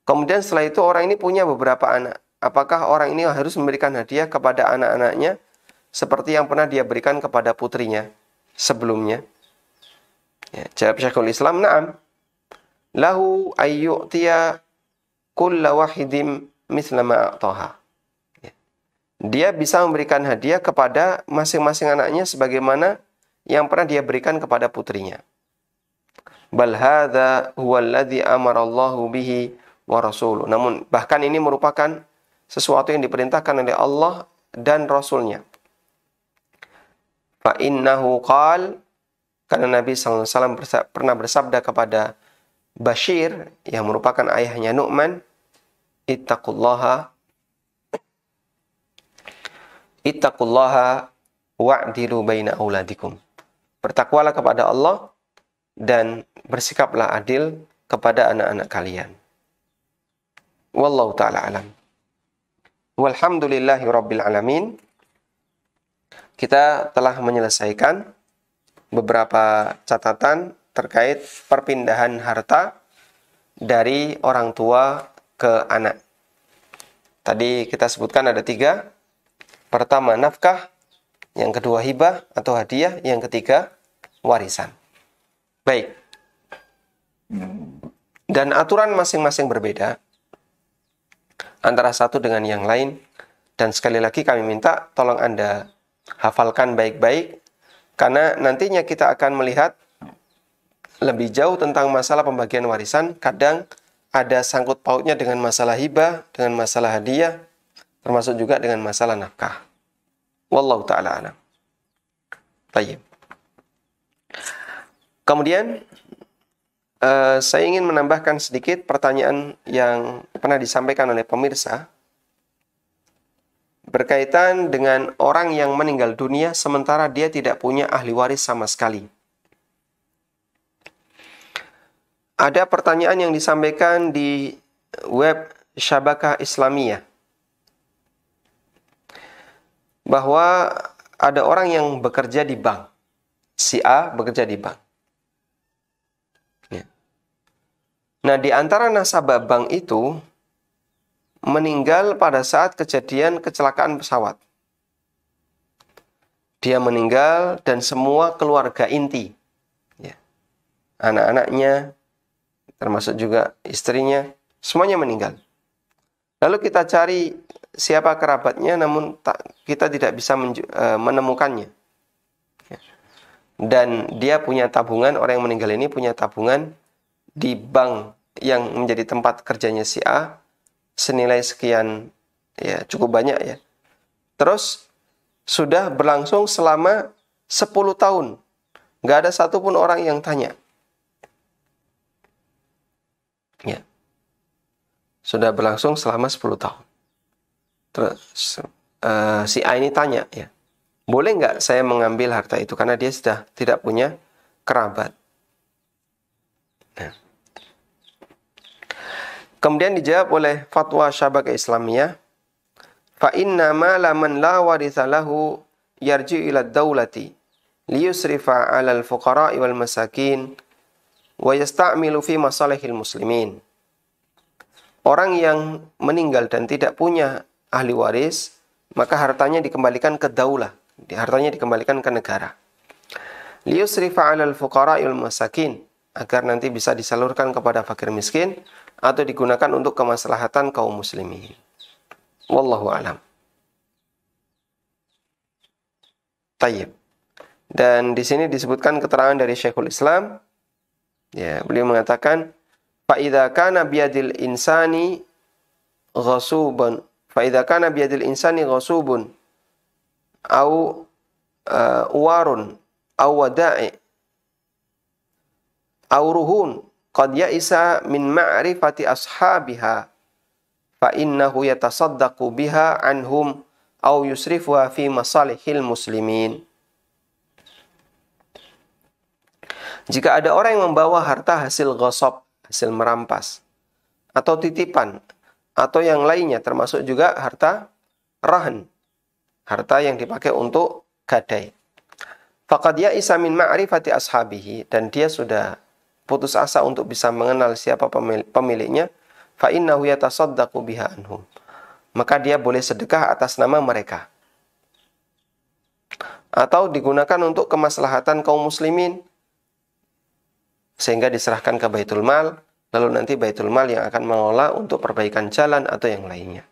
Kemudian setelah itu orang ini punya beberapa anak. Apakah orang ini harus memberikan hadiah kepada anak-anaknya seperti yang pernah dia berikan kepada putrinya sebelumnya? Ya, jawab Syekhul Islam, na'am. Lahu ayyu'tiya kulla wahidim mithla ma a'taha. Ya. Dia bisa memberikan hadiah kepada masing-masing anaknya sebagaimana yang pernah dia berikan kepada putrinya. Bal hadza huwa alladhi amara Allahu bihi wa rasuluh. Namun bahkan ini merupakan sesuatu yang diperintahkan oleh Allah dan Rasulnya. Fa innahu qal, karena Nabi SAW pernah bersabda kepada Bashir yang merupakan ayahnya Nu'man, ittaqullaha wa'dilu baina auladikum. Bertakwalah kepada Allah dan bersikaplah adil kepada anak-anak kalian. Wallahu ta'ala alam. Walhamdulillahi rabbil alamin. Kita telah menyelesaikan beberapa catatan terkait perpindahan harta dari orang tua ke anak. Tadi kita sebutkan ada 3. Pertama nafkah, yang kedua hibah atau hadiah, yang ketiga warisan. Baik. Dan aturan masing-masing berbeda antara satu dengan yang lain. Dan sekali lagi kami minta tolong Anda hafalkan baik-baik, karena nantinya kita akan melihat lebih jauh tentang masalah pembagian warisan. Kadang ada sangkut pautnya dengan masalah hibah, dengan masalah hadiah, termasuk juga dengan masalah nafkah. Wallahu ta'ala alam. Baik. Kemudian saya ingin menambahkan sedikit pertanyaan yang pernah disampaikan oleh pemirsa berkaitan dengan orang yang meninggal dunia sementara dia tidak punya ahli waris sama sekali. Ada pertanyaan yang disampaikan di web Syabakah Islamiyah bahwa ada orang yang bekerja di bank. Si A bekerja di bank. Nah, di antara nasabah bank itu meninggal pada saat kejadian kecelakaan pesawat. Dia meninggal dan semua keluarga inti, ya, anak-anaknya, termasuk juga istrinya, semuanya meninggal. Lalu kita cari siapa kerabatnya, namun kita tidak bisa menemukannya. Ya. Dan dia punya tabungan, orang yang meninggal ini punya tabungan di bank yang menjadi tempat kerjanya si A senilai sekian, ya cukup banyak ya. Terus sudah berlangsung selama 10 tahun. Nggak ada satupun orang yang tanya. Ya. Sudah berlangsung selama 10 tahun. Terus si A ini tanya, ya, boleh nggak saya mengambil harta itu karena dia sudah tidak punya kerabat. Nah. Kemudian dijawab oleh fatwa Syabakah Islamiyah, fa inna ma laman la waritha lahu yarji ila daulati liyusrifa 'alal fuqara'i wal masakin wa yasta'milu fi masalihil muslimin. Orang yang meninggal dan tidak punya ahli waris, maka hartanya dikembalikan ke daulah, hartanya dikembalikan ke negara. liyusrifa 'alal fuqara'il masakin, agar nanti bisa disalurkan kepada fakir miskin atau digunakan untuk kemaslahatan kaum muslimin. Wallahu a'lam. Tayyib. Dan di sini disebutkan keterangan dari Syekhul Islam. Ya, beliau mengatakan, fa idza kana biyadil insani ghasubun, fa idza kana biyadil insani ghasubun au uwarun au wada'i au ruhun qad ya'isa min ma'rifati ashabiha fa innahu yatasaddaqu biha anhum au yusrifuha fi masalihil muslimin. Jika ada orang yang membawa harta hasil ghasab, hasil merampas, atau titipan, atau yang lainnya, termasuk juga harta rahan, harta yang dipakai untuk gadai. Faqad ya'isa min ma'rifati ashabihi, dan dia sudah putus asa untuk bisa mengenal siapa pemiliknya, fa innahu yatasaddaqu biha anhum. Maka dia boleh sedekah atas nama mereka. Atau digunakan untuk kemaslahatan kaum muslimin, sehingga diserahkan ke Baitul Mal, lalu nanti Baitul Mal yang akan mengelola untuk perbaikan jalan atau yang lainnya.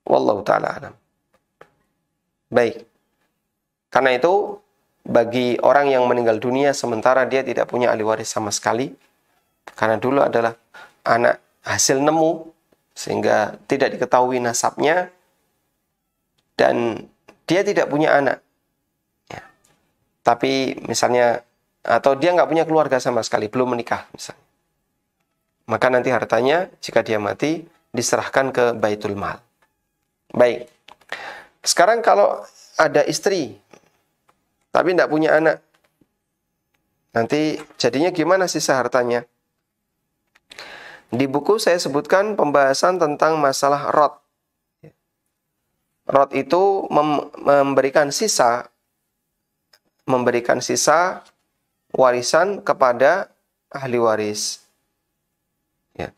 Wallahu ta'ala alam. Baik. Karena itu, bagi orang yang meninggal dunia sementara dia tidak punya ahli waris sama sekali, karena dulu adalah anak hasil nemu, sehingga tidak diketahui nasabnya, dan dia tidak punya anak. Ya. Tapi misalnya, atau dia nggak punya keluarga sama sekali, belum menikah misalnya. Maka nanti hartanya, jika dia mati, diserahkan ke Baitul Mal. Baik. Sekarang kalau ada istri, tapi tidak punya anak, nanti jadinya gimana sisa hartanya? Di buku saya sebutkan pembahasan tentang masalah rod. Rod itu memberikan sisa warisan kepada ahli waris. Ya.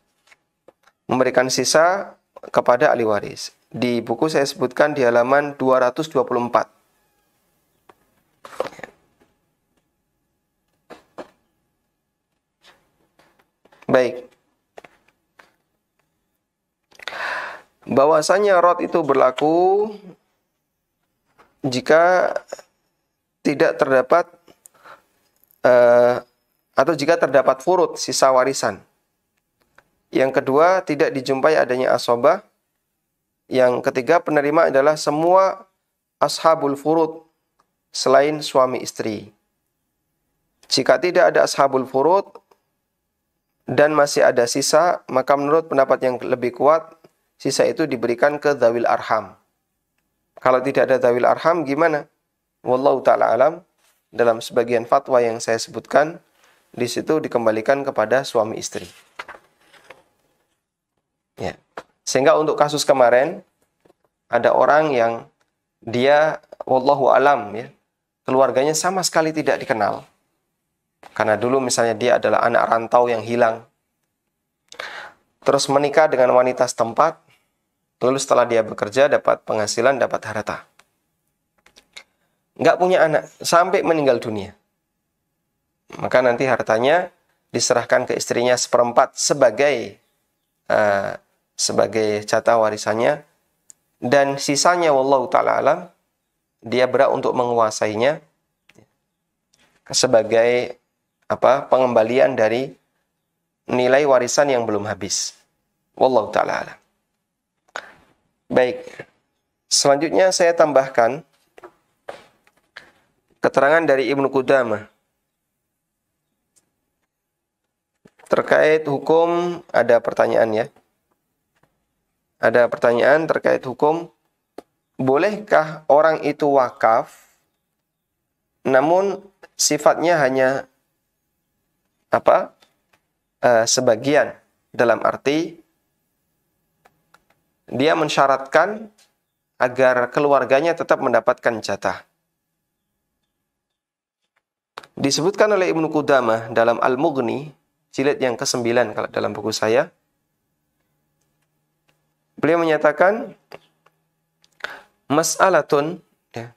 Memberikan sisa kepada ahli waris. Di buku saya sebutkan di halaman 224. Ya. Baik. Bahwasanya rod itu berlaku jika tidak terdapat atau jika terdapat furud, sisa warisan. Yang kedua, tidak dijumpai adanya asobah. Yang ketiga, penerima adalah semua ashabul furud selain suami istri. Jika tidak ada ashabul furud dan masih ada sisa, maka menurut pendapat yang lebih kuat, sisa itu diberikan ke dzawil arham. Kalau tidak ada dzawil arham, gimana? Wallahu ta'ala alam. Dalam sebagian fatwa yang saya sebutkan, di situ dikembalikan kepada suami istri. Ya. Sehingga untuk kasus kemarin, ada orang yang dia, wallahu alam, ya, keluarganya sama sekali tidak dikenal. Karena dulu misalnya dia adalah anak rantau yang hilang. Terus menikah dengan wanita setempat, lalu setelah dia bekerja, dapat penghasilan, dapat harta. Nggak punya anak, sampai meninggal dunia. Maka nanti hartanya diserahkan ke istrinya seperempat sebagai jatah warisannya. Dan sisanya, wallahu ta'ala alam, dia berhak untuk menguasainya sebagai pengembalian dari nilai warisan yang belum habis. Wallahu ta'ala alam. Baik. Selanjutnya saya tambahkan keterangan dari Ibnu Qudamah terkait hukum. Ada pertanyaan ya. Ada pertanyaan terkait hukum. Bolehkah orang itu wakaf namun sifatnya hanya sebagian, dalam arti dia mensyaratkan agar keluarganya tetap mendapatkan jatah. Disebutkan oleh Ibnu Qudamah dalam Al-Mughni, jilid yang ke-9 kalau dalam buku saya. Beliau menyatakan, mas'alatun, ya,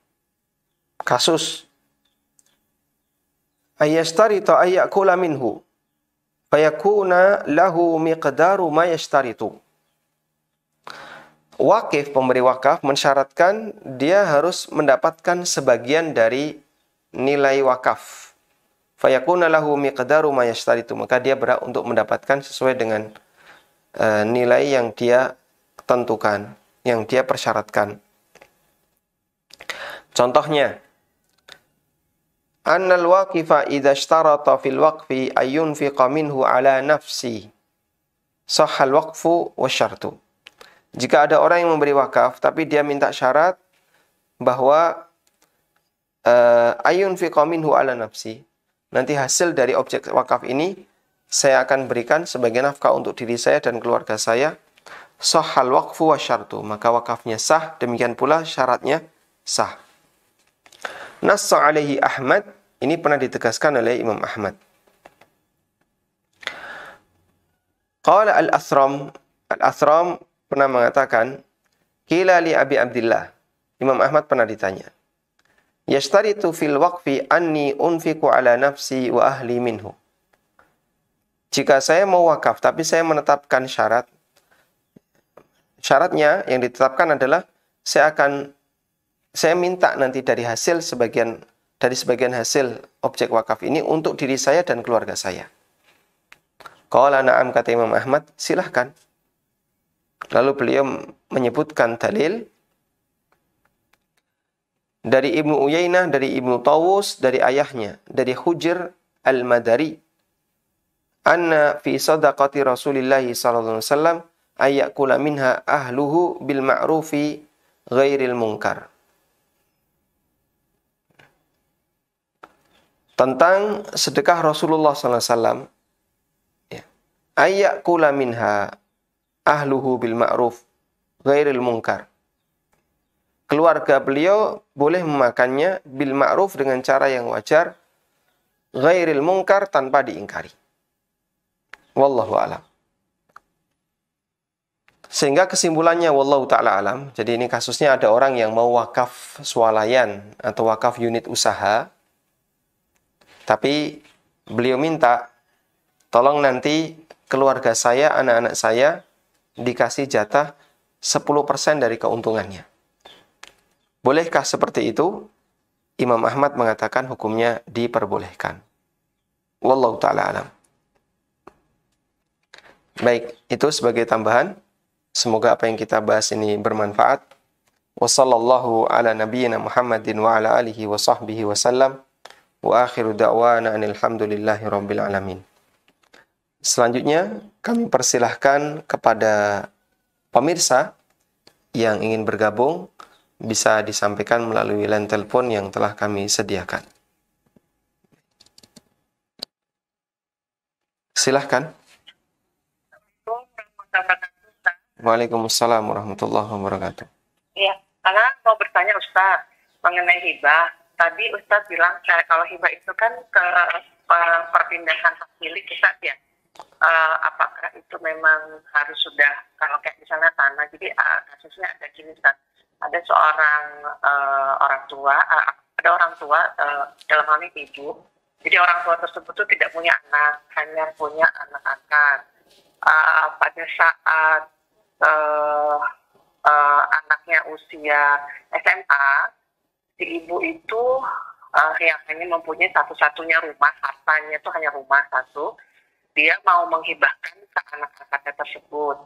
kasus, ayastarita ayyakula minhu fayakuna lahu miqdaru ma yashtaritu. Wakif, pemberi wakaf, mensyaratkan dia harus mendapatkan sebagian dari nilai wakaf. Fayakuna lahu miqdaru ma yashtaritu. Maka dia berhak untuk mendapatkan sesuai dengan nilai yang dia tentukan, yang dia persyaratkan. Contohnya, annal waqifa idza ishtarata fil waqfi ayyunfiqa minhu ala nafsi sahhal waqfu wasyartu. Jika ada orang yang memberi wakaf tapi dia minta syarat bahwa ayyunfiqa minhu ala nafsi, nanti hasil dari objek wakaf ini saya akan berikan sebagai nafkah untuk diri saya dan keluarga saya, sahhal waqfu wasyartu, maka wakafnya sah, demikian pula syaratnya sah. Nassa alaihi Ahmad, ini pernah ditegaskan oleh Imam Ahmad. Qala al-Athram pernah mengatakan, qila li Abi Abdillah, Imam Ahmad pernah ditanya, yashtaritu fil waqfi anni unfiqu ala nafsi wa ahli minhu. Jika saya mau wakaf tapi saya menetapkan syaratnya yang ditetapkan adalah saya minta nanti dari sebagian hasil objek wakaf ini untuk diri saya dan keluarga saya. Qala na'am, kata Imam Ahmad, silahkan. Lalu beliau menyebutkan dalil dari Ibnu Uyainah, dari Ibnu Tawus, dari ayahnya, dari Hujr al-Madari, anna fi sadaqati Rasulillah sallallahu alaihi wasallam ayyakula minha ahluhu bil ma'rufi ghairil munkar. Tentang sedekah Rasulullah sallallahu alaihi wasallam, ayyakula minha ahluhu bil ma'ruf ghairil munkar. Keluarga beliau boleh memakannya bil ma'ruf, dengan cara yang wajar, ghairil munkar, tanpa diingkari. Wallahu a'lam. Sehingga kesimpulannya wallahu ta'ala alam. Jadi ini kasusnya ada orang yang mau wakaf swalayan atau wakaf unit usaha, tapi beliau minta tolong nanti keluarga saya, anak-anak saya dikasih jatah 10% dari keuntungannya. Bolehkah seperti itu? Imam Ahmad mengatakan hukumnya diperbolehkan. Wallahu ta'ala alam. Baik, itu sebagai tambahan. Semoga apa yang kita bahas ini bermanfaat. Wassallallahu ala nabiyyina Muhammadin wa ala alihi wa sahbihi wa sallam. Wa akhiru da'wana anilhamdulillahi rabbil alamin. Selanjutnya, kami persilahkan kepada pemirsa yang ingin bergabung, bisa disampaikan melalui line telepon yang telah kami sediakan. Silahkan. Waalaikumsalam warahmatullahi wabarakatuh. Iya, karena mau bertanya Ustaz mengenai hibah. Tadi Ustaz bilang kalau hibah itu kan ke perpindahan hak milik Ustaz ya. Apakah itu memang harus sudah, kalau kayak misalnya tanah, jadi kasusnya ada gini Ustaz, ada seorang orang tua, ada orang tua dalam hal ini ibu, jadi orang tua tersebut tuh tidak punya anak, hanya punya anak angkat. Pada saat anaknya usia SMA, si ibu itu yang hanya mempunyai satu-satunya rumah, hartanya itu hanya rumah satu, dia mau menghibahkan ke anak angkatnya tersebut.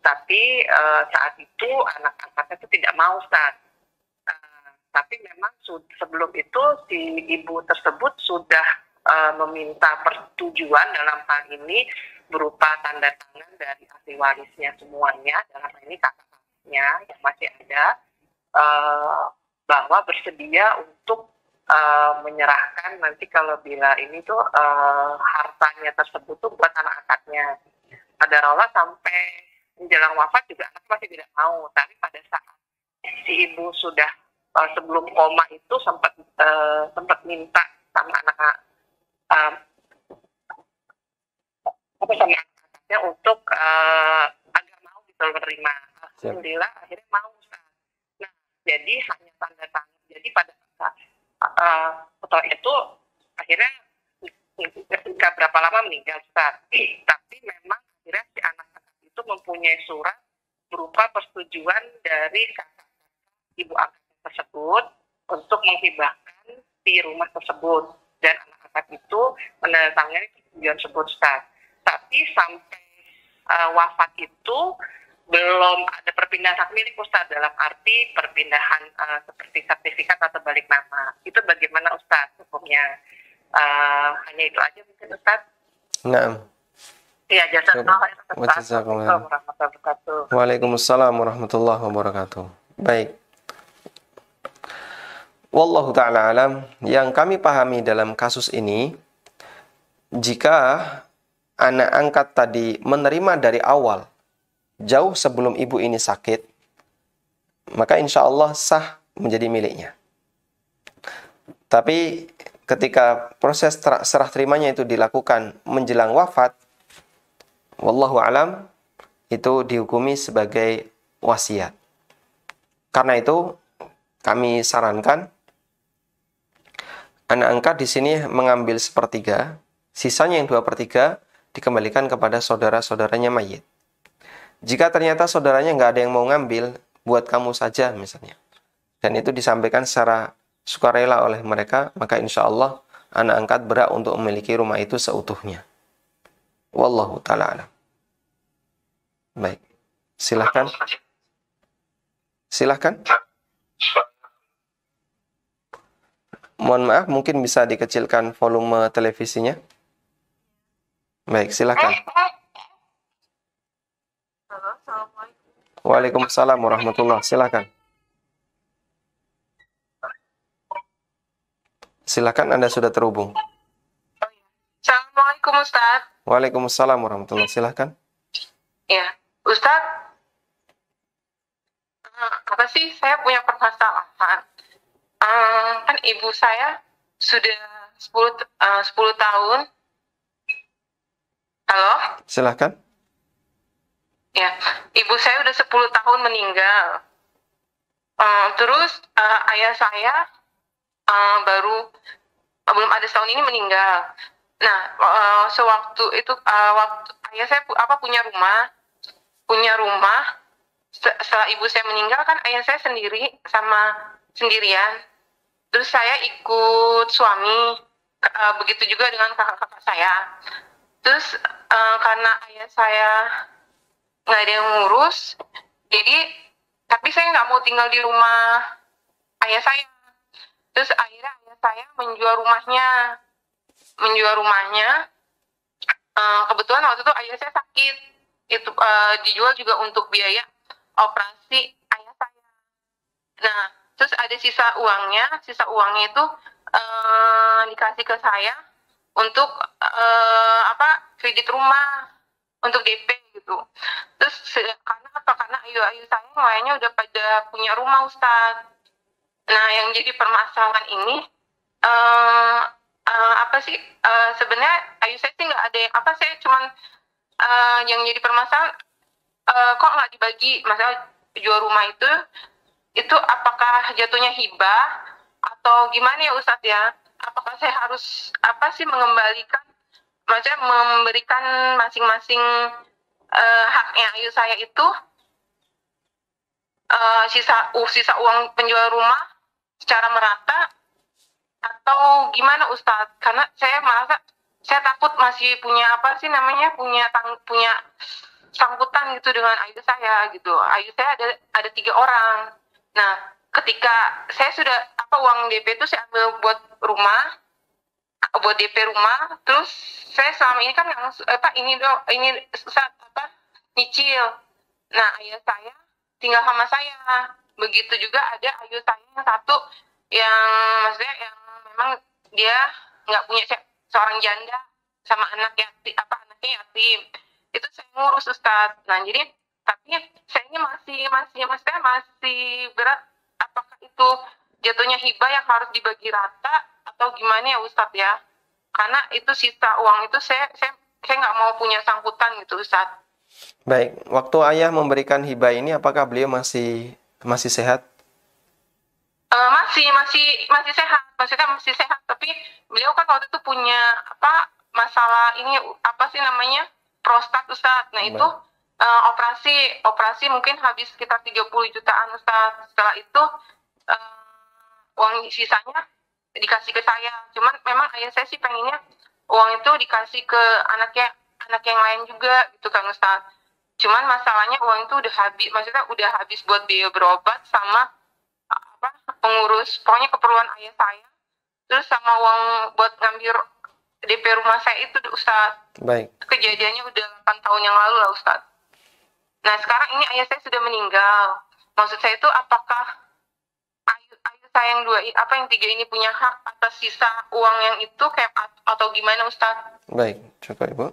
Tapi saat itu anak angkatnya itu tidak mau, Ustaz. Tapi memang sebelum itu si ibu tersebut sudah meminta persetujuan dalam hal ini berupa tanda tangan dari ahli warisnya semuanya, dalam hal ini kakaknya yang masih ada, bahwa bersedia untuk menyerahkan nanti kalau bila ini tuh hartanya tersebut tuh buat anak angkatnya. Qadarullah sampai menjelang wafat juga anak masih tidak mau. Tapi pada saat si ibu sudah sebelum koma itu sempat minta sama anak-anak sama anaknya untuk agak mau gitu menerima. Alhamdulillah akhirnya mau. Nah, jadi hanya tanda tangan. Jadi pada saat setelah itu akhirnya nggak berapa lama meninggal, Ustaz. Tapi memang akhirnya si anak-anak itu mempunyai surat berupa persetujuan dari kakak ibu angkat tersebut untuk menghibahkan di rumah tersebut, dan anak-anak itu menandatangani persetujuan tersebut, Ustaz. Tapi sampai wafat itu belum ada perpindahan hak milik, Ustaz, dalam arti perpindahan seperti sertifikat atau balik nama. Itu bagaimana, Ustaz, hukumnya? Hanya itu aja mungkin, Ustaz. Nah, Iya, jazakallah khairan, Ustaz. Jazakallah. Assalamualaikum warahmatullahi wabarakatuh. Waalaikumsalam warahmatullahi wabarakatuh. Baik. Wallahu ta'ala alam. Yang kami pahami dalam kasus ini, jika anak angkat tadi menerima dari awal, jauh sebelum ibu ini sakit, maka insya Allah sah menjadi miliknya. Tapi ketika proses serah terimanya itu dilakukan menjelang wafat, wallahu alam, itu dihukumi sebagai wasiat. Karena itu kami sarankan anak angkat di sini mengambil 1/3, sisanya yang 2/3 dikembalikan kepada saudara-saudaranya mayit. Jika ternyata saudaranya nggak ada yang mau ngambil, buat kamu saja misalnya, dan itu disampaikan secara sukarela oleh mereka, maka insya Allah anak angkat berhak untuk memiliki rumah itu seutuhnya. Wallahu ta'ala alam. Baik, silahkan. Silahkan. Mohon maaf, mungkin bisa dikecilkan volume televisinya. Baik, silahkan. Halo, Assalamualaikum. Waalaikumsalam warahmatullahi wabarakatuh. Silahkan. Silakan, Anda sudah terhubung. Assalamualaikum, Ustadz. Waalaikumsalam warahmatullahi wabarakatuh. Silahkan. Ya, Ustadz, apa sih, saya punya permasalahan. Kan ibu saya sudah 10 tahun. Halo? Silahkan. Ya, ibu saya udah 10 tahun meninggal. Terus ayah saya belum ada setahun ini meninggal. Nah, sewaktu itu waktu ayah saya punya rumah. Setelah ibu saya meninggal kan ayah saya sendirian. Terus saya ikut suami, begitu juga dengan kakak-kakak saya. Terus karena ayah saya nggak ada yang ngurus, tapi saya nggak mau tinggal di rumah ayah saya. Terus akhirnya ayah saya menjual rumahnya. Kebetulan waktu itu ayah saya sakit, itu dijual juga untuk biaya operasi ayah saya. Nah, terus ada sisa uangnya itu dikasih ke saya untuk kredit rumah, untuk DP gitu. Terus karena ayu saya kayaknya udah pada punya rumah, Ustadz. Nah, yang jadi permasalahan ini sebenarnya ayu saya sih nggak ada saya cuman yang jadi permasalahan kok nggak dibagi, masalah jual rumah itu apakah jatuhnya hibah atau gimana ya, Ustadz ya? Apakah saya harus mengembalikan, maksudnya memberikan masing-masing haknya ayu saya itu sisa uang penjual rumah secara merata atau gimana, Ustadz? Karena saya takut masih punya punya sangkutan gitu dengan ayu saya gitu. Ayu saya ada 3 orang. Nah, ketika saya sudah uang DP itu saya ambil buat DP rumah, terus saya selama ini kan nyicil. Nah, ayah saya tinggal sama saya. Begitu juga ada ayu saya yang satu yang maksudnya yang memang dia nggak punya seorang janda sama anaknya yatim. Itu saya ngurus, Ustadz. Nah, jadi tapi saya ini masih berat, apakah itu jatuhnya hibah yang harus dibagi rata atau gimana ya, Ustadz ya? Karena itu sisa uang itu saya nggak mau punya sangkutan gitu, Ustadz. Baik, waktu ayah memberikan hibah ini apakah beliau masih sehat? Masih sehat, maksudnya masih sehat, tapi beliau kan waktu itu punya masalah ini apa sih namanya, prostat Ustaz. Nah itu operasi mungkin habis sekitar 30 jutaan Ustaz. Setelah itu uang sisanya dikasih ke saya. Cuman memang ayah saya sih pengennya uang itu dikasih ke anak yang lain juga gitu kan Ustaz. Cuman masalahnya uang itu udah habis, maksudnya udah habis buat biaya berobat sama pengurus, pokoknya keperluan ayah saya, terus sama uang buat ngambil DP rumah saya itu Ustaz. Baik. Kejadiannya udah 8 tahun yang lalu lah Ustaz. Nah sekarang ini ayah saya sudah meninggal. Maksud saya itu apakah ayah saya yang yang tiga ini punya hak atas sisa uang yang itu kayak atau gimana Ustaz? Baik, cukup Ibu.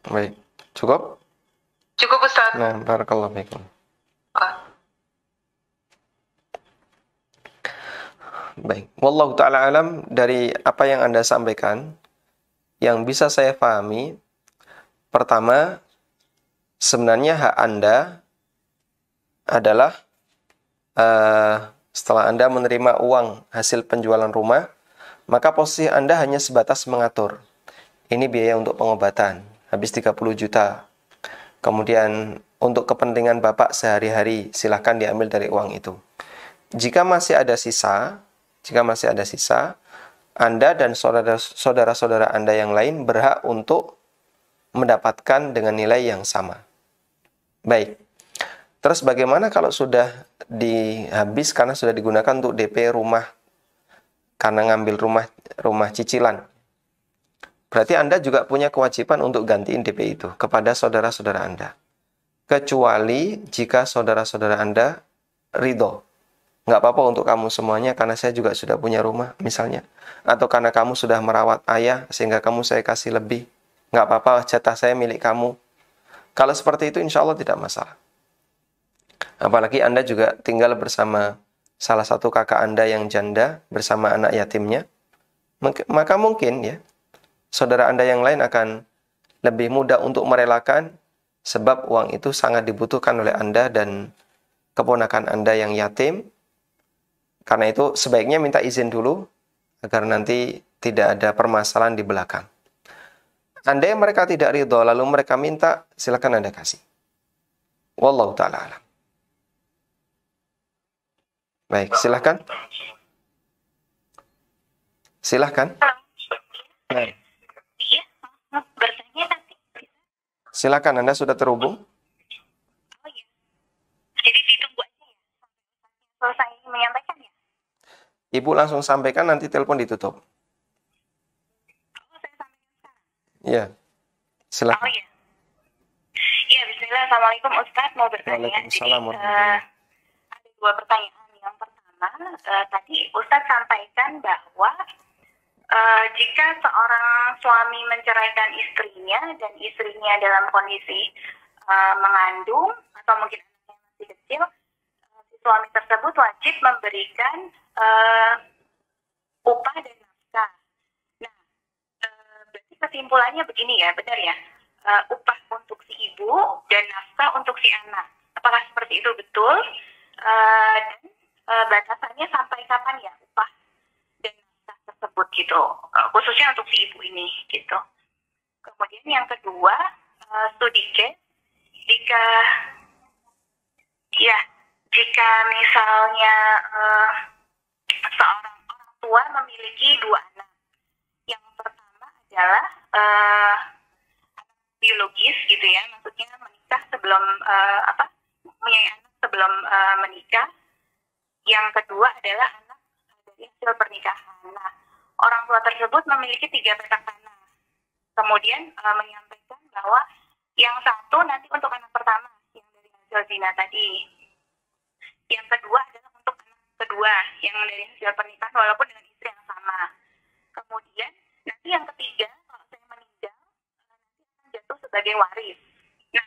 Baik, cukup? Cukup Ustaz. Nah, barakallahu fiikum. Baik, wallahu ta'ala alam, dari apa yang Anda sampaikan, yang bisa saya pahami, pertama, sebenarnya hak Anda adalah setelah Anda menerima uang hasil penjualan rumah, maka posisi Anda hanya sebatas mengatur. Ini biaya untuk pengobatan, habis 30 juta. Kemudian untuk kepentingan Bapak sehari-hari, silahkan diambil dari uang itu. Jika masih ada sisa, Anda dan saudara-saudara Anda yang lain berhak untuk mendapatkan dengan nilai yang sama. Baik. Terus bagaimana kalau sudah dihabis karena sudah digunakan untuk DP rumah, karena ngambil rumah cicilan? Berarti Anda juga punya kewajiban untuk gantiin DP itu kepada saudara-saudara Anda. Kecuali jika saudara-saudara Anda ridho. Nggak apa-apa untuk kamu semuanya karena saya juga sudah punya rumah misalnya. Atau karena kamu sudah merawat ayah sehingga kamu saya kasih lebih. Nggak apa-apa, jatah saya milik kamu. Kalau seperti itu insya Allah tidak masalah. Apalagi Anda juga tinggal bersama salah satu kakak Anda yang janda bersama anak yatimnya. Maka mungkin ya, saudara Anda yang lain akan lebih mudah untuk merelakan sebab uang itu sangat dibutuhkan oleh Anda dan keponakan Anda yang yatim. Karena itu sebaiknya minta izin dulu agar nanti tidak ada permasalahan di belakang. Andai mereka tidak ridho lalu mereka minta, silakan Anda kasih. Wallahu ta'ala alam. Baik, silakan. Silahkan. Nah. Silakan, Anda sudah terhubung. Oh iya. Jadi ditunggu aja ya. Selesai menyampaikan ya. Ibu langsung sampaikan, nanti telepon ditutup. Oh, saya sampaikan sekarang. Iya. Silakan. Oh iya. Iya, bismillah. Assalamualaikum Ustaz, mau bertanya. Waalaikumsalam. Jadi ada dua pertanyaan. Yang pertama, tadi Ustaz sampaikan bahwa jika seorang suami menceraikan istrinya dan istrinya dalam kondisi mengandung atau mungkin anaknya masih kecil, si suami tersebut wajib memberikan upah dan nafkah. Nah, berarti kesimpulannya begini ya, benar ya? Upah untuk si ibu dan nafkah untuk si anak. Apakah seperti itu betul? Dan batasannya sampai kapan ya upah dan nafkah tersebut gitu, khususnya untuk si ibu ini gitu. Kemudian yang kedua, studi case, jika misalnya seorang orang tua memiliki dua anak, yang pertama adalah anak biologis gitu ya, maksudnya menikah sebelum mempunyai anak sebelum menikah. Yang kedua adalah anak dari hasil pernikahan. Nah, orang tua tersebut memiliki 3 petak tanah. Kemudian menyampaikan bahwa yang satu nanti untuk anak pertama yang dari hasil zina tadi. Yang kedua adalah untuk anak kedua yang dari hasil pernikahan walaupun dengan istri yang sama. Kemudian nanti yang ketiga kalau saya meninggal nanti akan jatuh sebagai waris. Nah,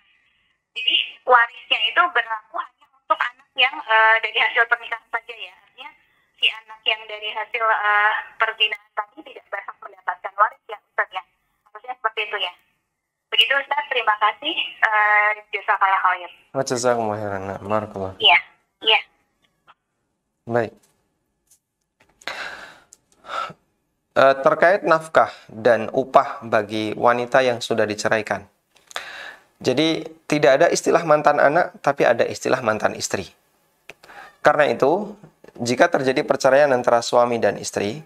jadi warisnya itu berlaku hanya untuk anak yang dari hasil pernikahan saja ya. Artinya si anak yang dari hasil perzinahan tadi tidak berhak mendapatkan waris ya Ustaz ya. Harusnya seperti itu ya. Begitu Ustaz, terima kasih. Jazakallah khair. Jazakumullah khairan. Barakallah. Iya, iya. Baik. Terkait nafkah dan upah bagi wanita yang sudah diceraikan. Jadi tidak ada istilah mantan anak, tapi ada istilah mantan istri. Karena itu, jika terjadi perceraian antara suami dan istri,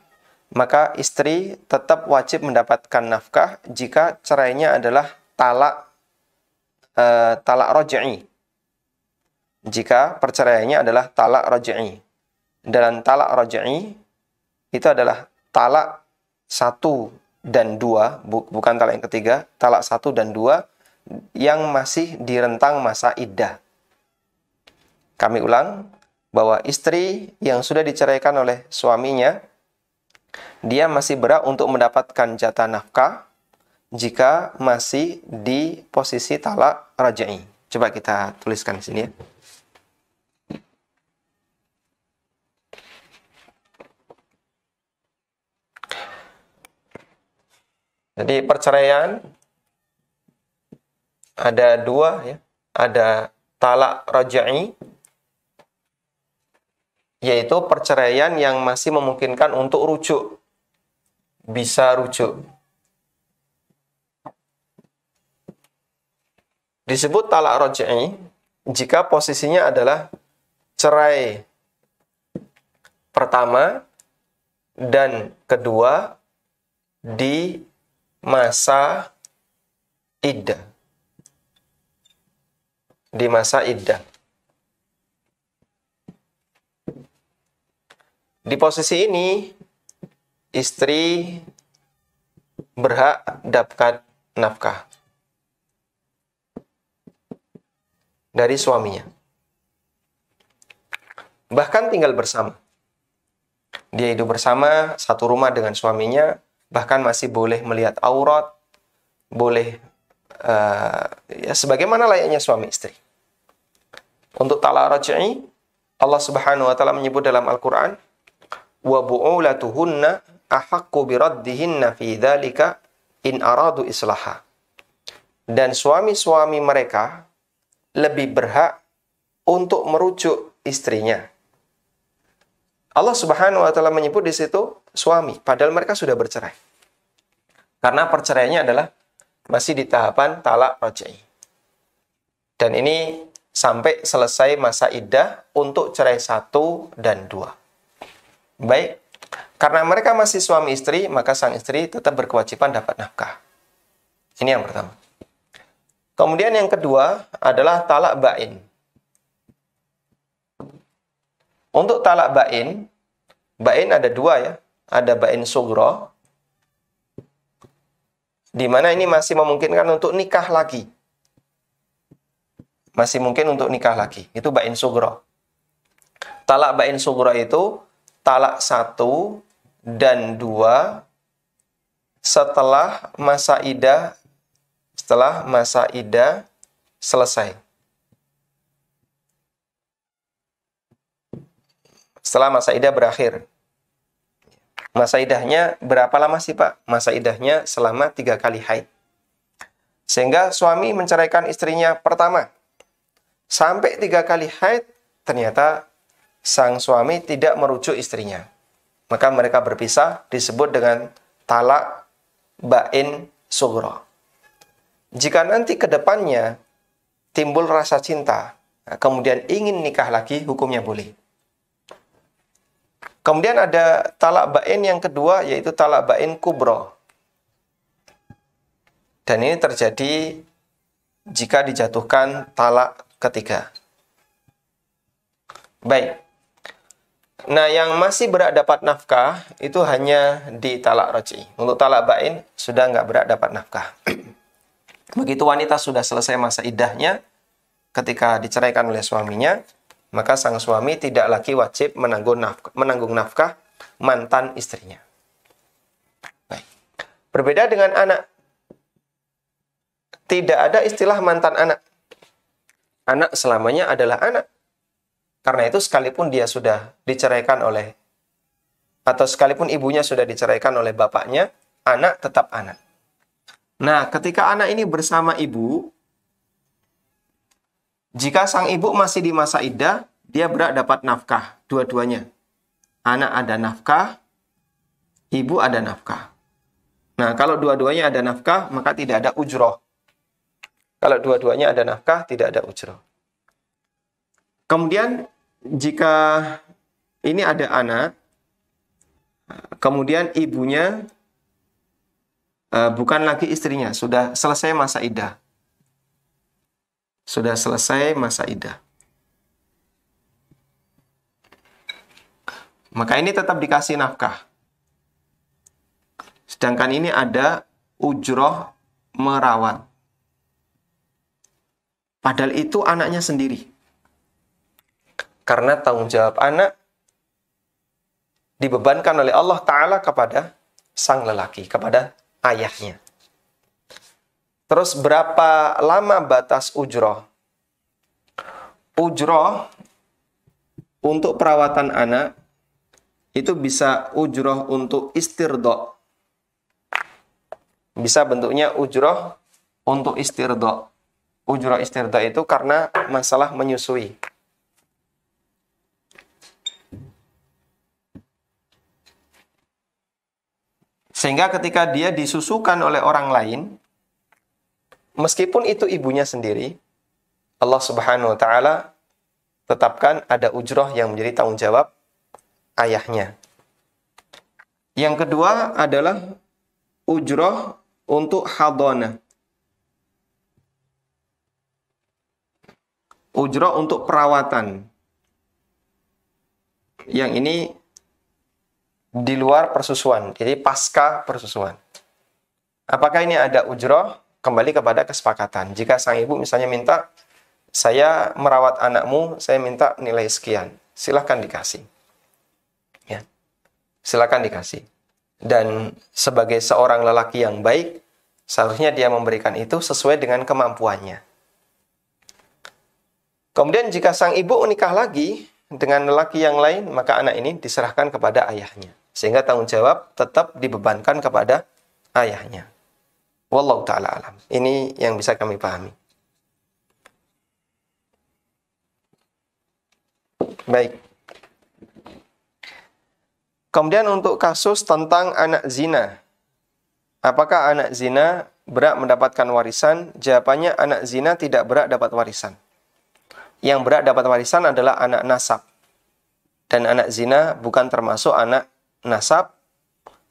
maka istri tetap wajib mendapatkan nafkah jika cerainya adalah talak raj'i. Jika perceraiannya adalah talak raj'i. Dan talak raj'i itu adalah talak 1 dan 2, bukan talak yang ketiga, talak 1 dan 2 yang masih di rentang masa iddah. Kami ulang, bahwa istri yang sudah diceraikan oleh suaminya, dia masih berhak untuk mendapatkan jatah nafkah jika masih di posisi talak raj'i. Coba kita tuliskan di sini ya. Jadi perceraian ada 2 ya. Ada talak raj'i, yaitu perceraian yang masih memungkinkan untuk rujuk. Bisa rujuk. Disebut talak raj'i jika posisinya adalah cerai pertama dan kedua di masa iddah. Di masa iddah. Di posisi ini, istri berhak dapat nafkah dari suaminya. Bahkan tinggal bersama. Dia hidup bersama, satu rumah dengan suaminya, bahkan masih boleh melihat aurat, boleh ya sebagaimana layaknya suami istri. Untuk talak raj'i, Allah Subhanahu wa taala menyebut dalam Al-Qur'an, wa bu'ulatuhunna ahaqqu biraddihinna fi dzalika in aradu islaha. Dan suami-suami mereka lebih berhak untuk merujuk istrinya. Allah Subhanahu wa taala menyebut di situ suami, padahal mereka sudah bercerai. Karena perceraiannya adalah masih di tahapan talak raj'i. Dan ini sampai selesai masa iddah untuk cerai 1 dan 2. Baik, karena mereka masih suami istri, maka sang istri tetap berkewajiban dapat nafkah. Ini yang pertama. Kemudian yang kedua adalah talak bain. Untuk talak bain ada 2 ya. Ada bain sughra, di mana ini masih memungkinkan untuk nikah lagi. Masih mungkin untuk nikah lagi. Itu bain sughra. Talak bain sughra itu talak 1 dan 2 setelah masa iddah selesai. Setelah masa iddah berakhir. Masa iddahnya berapa lama sih Pak? Masa iddahnya selama 3 kali haid. Sehingga suami menceraikan istrinya pertama. Sampai 3 kali haid, ternyata sang suami tidak merujuk istrinya. Maka mereka berpisah, disebut dengan talak bain sughra. Jika nanti ke depannya timbul rasa cinta, kemudian ingin nikah lagi, hukumnya boleh. Kemudian ada talak bain yang kedua, yaitu talak bain kubra. Dan ini terjadi jika dijatuhkan talak ketiga. Baik. Nah, yang masih berhak dapat nafkah itu hanya di talak raj'i. Untuk talak bain sudah nggak berhak dapat nafkah. Begitu wanita sudah selesai masa iddahnya, ketika diceraikan oleh suaminya, maka sang suami tidak lagi wajib menanggung nafkah mantan istrinya. Baik. Berbeda dengan anak. Tidak ada istilah mantan anak. Anak selamanya adalah anak. Karena itu sekalipun dia sudah diceraikan atau sekalipun ibunya sudah diceraikan oleh bapaknya, anak tetap anak. Nah, ketika anak ini bersama ibu, jika sang ibu masih di masa iddah, dia berhak dapat nafkah dua-duanya. Anak ada nafkah, ibu ada nafkah. Nah, kalau dua-duanya ada nafkah, maka tidak ada ujroh. Kalau dua-duanya ada nafkah, tidak ada ujroh. Kemudian, jika ini ada anak, kemudian ibunya bukan lagi istrinya, sudah selesai masa iddah. Sudah selesai masa iddah. Maka ini tetap dikasih nafkah. Sedangkan ini ada ujroh merawat. Padahal itu anaknya sendiri. Karena tanggung jawab anak dibebankan oleh Allah Ta'ala kepada sang lelaki, kepada ayahnya. Terus berapa lama batas ujroh? Ujroh untuk perawatan anak itu bisa ujroh untuk istirdo. Bisa bentuknya ujroh untuk istirdo. Ujroh istirdo itu karena masalah menyusui. Sehingga ketika dia disusukan oleh orang lain, meskipun itu ibunya sendiri, Allah Subhanahu wa Ta'ala tetapkan ada ujroh yang menjadi tanggung jawab ayahnya. Yang kedua adalah ujroh untuk hadonah. Ujroh untuk perawatan. Yang ini di luar persusuan, jadi pasca persusuan. Apakah ini ada ujroh? Kembali kepada kesepakatan. Jika sang ibu misalnya minta, saya merawat anakmu, saya minta nilai sekian. Silakan dikasih. Ya. Silakan dikasih. Dan sebagai seorang lelaki yang baik, seharusnya dia memberikan itu sesuai dengan kemampuannya. Kemudian jika sang ibu menikah lagi dengan lelaki yang lain, maka anak ini diserahkan kepada ayahnya. Sehingga tanggung jawab tetap dibebankan kepada ayahnya. Wallahu ta'ala alam. Ini yang bisa kami pahami. Baik. Kemudian untuk kasus tentang anak zina. Apakah anak zina berhak mendapatkan warisan? Jawabannya anak zina tidak berhak dapat warisan. Yang berhak dapat warisan adalah anak nasab. Dan anak zina bukan termasuk anak nasab.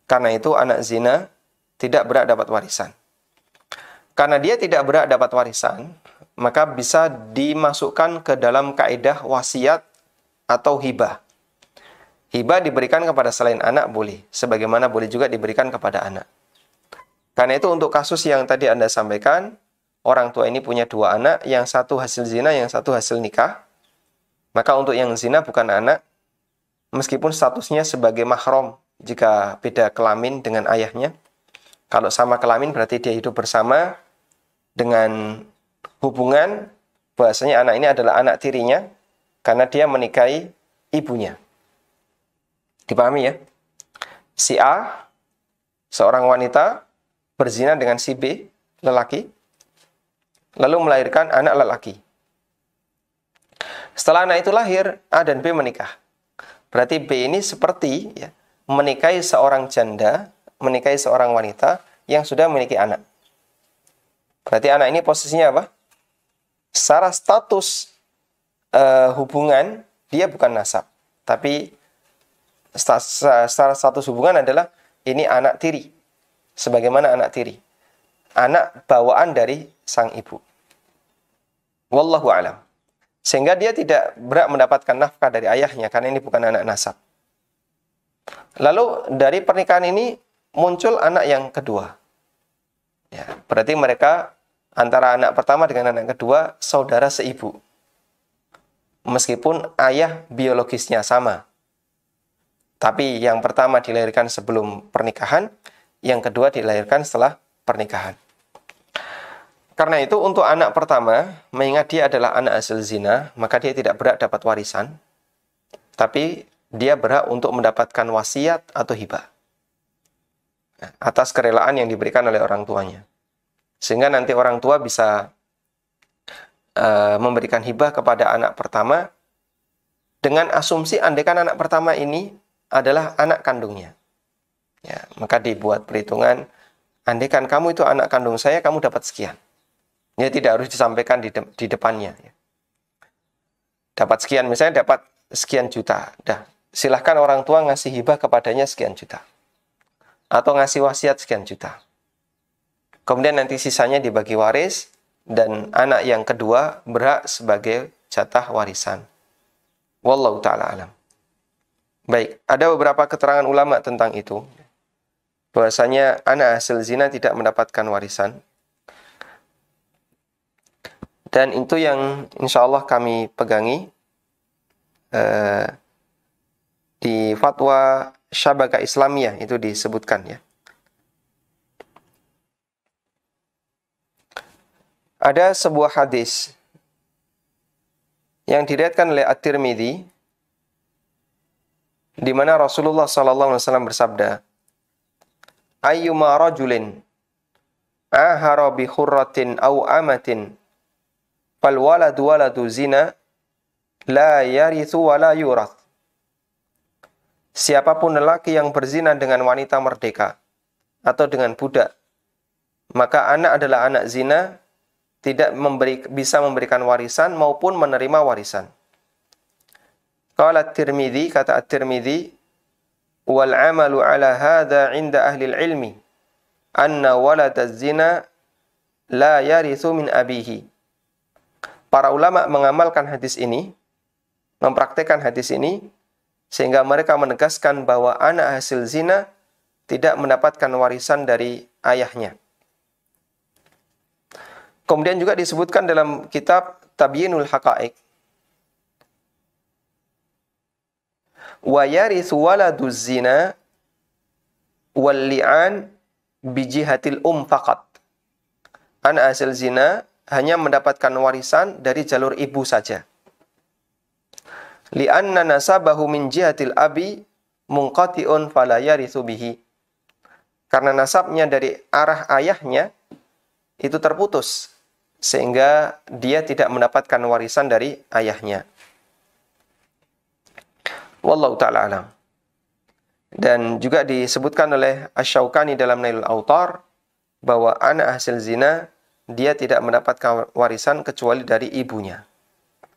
Karena itu anak zina tidak berhak dapat warisan. Karena dia tidak berhak dapat warisan, maka bisa dimasukkan ke dalam kaidah wasiat atau hibah. Hibah diberikan kepada selain anak boleh, sebagaimana boleh juga diberikan kepada anak. Karena itu untuk kasus yang tadi Anda sampaikan, orang tua ini punya dua anak, yang satu hasil zina, yang satu hasil nikah. Maka untuk yang zina bukan anak, meskipun statusnya sebagai mahram jika beda kelamin dengan ayahnya. Kalau sama kelamin berarti dia hidup bersama dengan hubungan bahasanya anak ini adalah anak tirinya karena dia menikahi ibunya. Dipahami ya? Si A, seorang wanita, berzina dengan si B, lelaki, lalu melahirkan anak lelaki. Setelah anak itu lahir, A dan B menikah. Berarti B ini seperti ya, menikahi seorang janda, menikahi seorang wanita yang sudah memiliki anak. Berarti anak ini posisinya apa? Secara status hubungan, dia bukan nasab. Tapi secara status hubungan adalah ini anak tiri. Sebagaimana anak tiri. Anak bawaan dari sang ibu. Wallahu a'lam. Sehingga dia tidak berhak mendapatkan nafkah dari ayahnya karena ini bukan anak nasab. Lalu dari pernikahan ini muncul anak yang kedua. Ya, berarti mereka antara anak pertama dengan anak kedua saudara seibu. Meskipun ayah biologisnya sama. Tapi yang pertama dilahirkan sebelum pernikahan, yang kedua dilahirkan setelah pernikahan. Karena itu untuk anak pertama, mengingat dia adalah anak hasil zina, maka dia tidak berhak dapat warisan. Tapi dia berhak untuk mendapatkan wasiat atau hibah. Atas kerelaan yang diberikan oleh orang tuanya. Sehingga nanti orang tua bisa memberikan hibah kepada anak pertama dengan asumsi andaikan anak pertama ini adalah anak kandungnya. Ya, maka dibuat perhitungan, andaikan kamu itu anak kandung saya, kamu dapat sekian. Ya, tidak harus disampaikan di depannya. Ya. Dapat sekian, misalnya dapat sekian juta. Dah, silahkan orang tua ngasih hibah kepadanya sekian juta. Atau ngasih wasiat sekian juta. Kemudian nanti sisanya dibagi waris, dan anak yang kedua berhak sebagai jatah warisan. Wallahu ta'ala alam. Baik, ada beberapa keterangan ulama tentang itu. Bahwasanya anak hasil zina tidak mendapatkan warisan. Dan itu yang insya Allah kami pegangi di fatwa Syabaka Islamiyah itu disebutkan ya. Ada sebuah hadis yang diriwayatkan oleh At-Tirmidzi di mana Rasulullah SAW bersabda, "Ayyuma rajulin ahara bi khurratin aw amatin fal waladu waladu zina la yarithu wa la yurath." Siapapun lelaki yang berzina dengan wanita merdeka atau dengan budak, maka anak adalah anak zina, tidak bisa memberikan warisan maupun menerima warisan. Qala At-Tirmidzi, kata At-Tirmidzi, wal 'amalu 'ala hadza 'inda ahli al-'ilmi anna walad az-zina la yarithu min abihi. Para ulama mengamalkan hadis ini, mempraktikkan hadis ini, sehingga mereka menegaskan bahwa anak hasil zina tidak mendapatkan warisan dari ayahnya. Kemudian juga disebutkan dalam kitab Tabyinul Haqa'iq, wa yarithu waladuz zina wal li'an bi jihatil faqat. Anak hasil zina hanya mendapatkan warisan dari jalur ibu saja. Li'anna nasabahu min jihatil abi munqati'un fala yarithu bihi. Karena nasabnya dari arah ayahnya itu terputus, sehingga dia tidak mendapatkan warisan dari ayahnya. Wallahu ta'ala alam. Dan juga disebutkan oleh Asy-Syaukani dalam Nailul Autar bahwa anak hasil zina dia tidak mendapatkan warisan kecuali dari ibunya,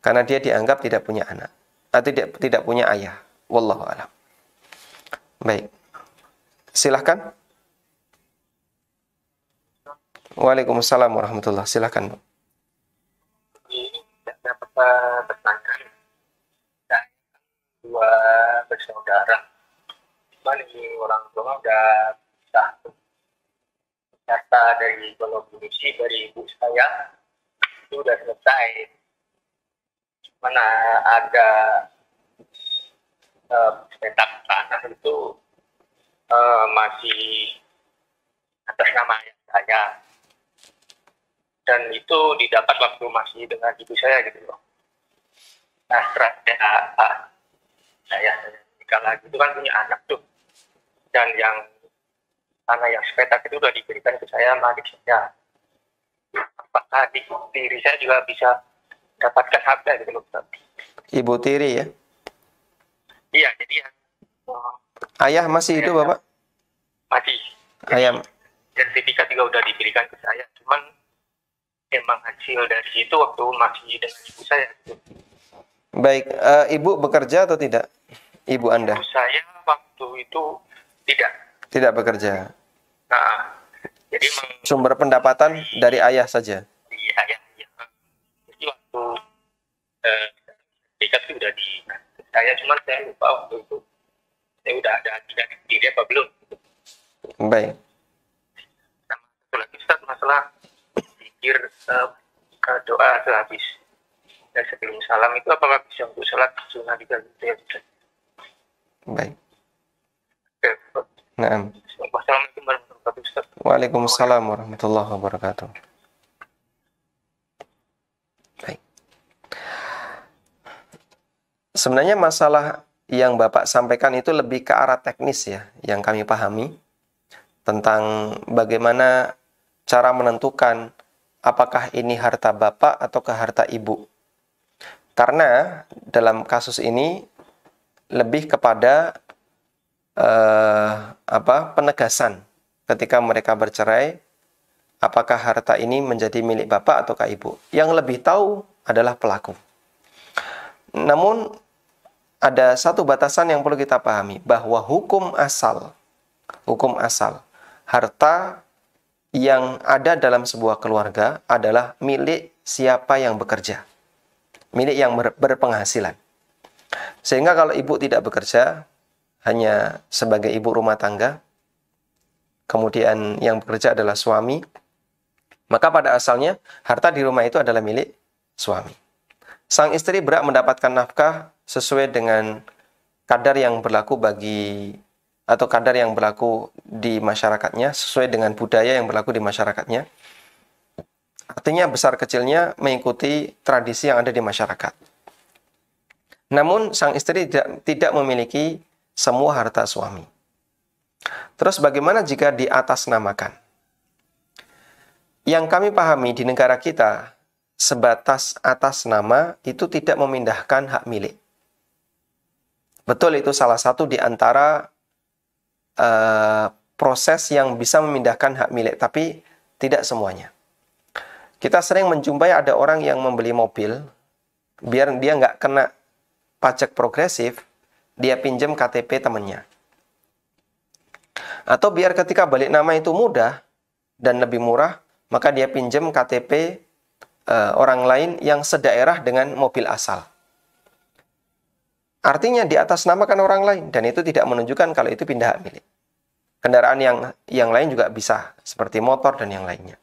karena dia dianggap tidak punya anak atau tidak punya ayah. Wallahu a'lam. Baik, silahkan. Waalaikumsalam warahmatullah. Silahkan. Ini saya bertanya, dua bersaudara, cuman ini orang tua udah satu data dari polisi dari ibu saya itu udah selesai, cuman ada petak tanah itu masih atas nama ayah saya, dan itu didapat waktu masih dengan ibu saya gitu loh. Nah setelah saya nikah lagi itu kan punya anak tuh, dan yang tanah yang sepetak itu udah diberikan ke saya sama adik saya. Apakah adik diri saya juga bisa dapatkan haknya gitu loh? Ibu tiri ya? Iya, jadi Ayah masih hidup, Bapak? masih. Ayah. Sertifikat juga udah diberikan ke saya, cuman emang hasil dari situ waktu masih dengan ibu saya gitu. Baik, Ibu bekerja atau tidak? Ibu Anda? Ibu saya waktu itu tidak. Tidak bekerja. Nah, jadi emang Sumber pendapatan dari ayah saja. iya ya. Jadi waktu sertifikat itu udah di saya, cuman saya lupa waktu itu saya udah ada tidak diri apa belum. Baik. Sama satu lagi Ustaz, masalah zikir doa sehabis dan sebelum salam itu apakah bisa untuk salat sunnah juga gitu ya Ustaz? Baik. Oke. Naam. Wassalamualaikum warahmatullahi wabarakatuh Ustaz. Waalaikumsalam warahmatullahi wabarakatuh. Baik. Sebenarnya masalah yang Bapak sampaikan itu lebih ke arah teknis ya, yang kami pahami tentang bagaimana cara menentukan apakah ini harta Bapak ataukah harta Ibu. Karena dalam kasus ini lebih kepada penegasan ketika mereka bercerai, apakah harta ini menjadi milik bapak ataukah ibu. Yang lebih tahu adalah pelaku. Namun ada satu batasan yang perlu kita pahami, bahwa hukum asal harta yang ada dalam sebuah keluarga adalah milik siapa yang bekerja, milik yang berpenghasilan. Sehingga kalau ibu tidak bekerja, hanya sebagai ibu rumah tangga, kemudian yang bekerja adalah suami, maka pada asalnya harta di rumah itu adalah milik suami. Sang istri berhak mendapatkan nafkah sesuai dengan kadar yang berlaku kadar yang berlaku di masyarakatnya, sesuai dengan budaya yang berlaku di masyarakatnya. Artinya besar kecilnya mengikuti tradisi yang ada di masyarakat. Namun sang istri tidak memiliki semua harta suami. Terus bagaimana jika diatasnamakan? Yang kami pahami di negara kita, sebatas atas nama itu tidak memindahkan hak milik. Betul, itu salah satu di antara proses yang bisa memindahkan hak milik, tapi tidak semuanya. Kita sering menjumpai ada orang yang membeli mobil, biar dia nggak kena pajak progresif, dia pinjam KTP temannya. Atau biar ketika balik nama itu mudah dan lebih murah, maka dia pinjam KTP orang lain yang sedaerah dengan mobil asal. Artinya diatasnamakan orang lain, dan itu tidak menunjukkan kalau itu pindah hak milik. Kendaraan yang lain juga bisa, seperti motor dan yang lainnya.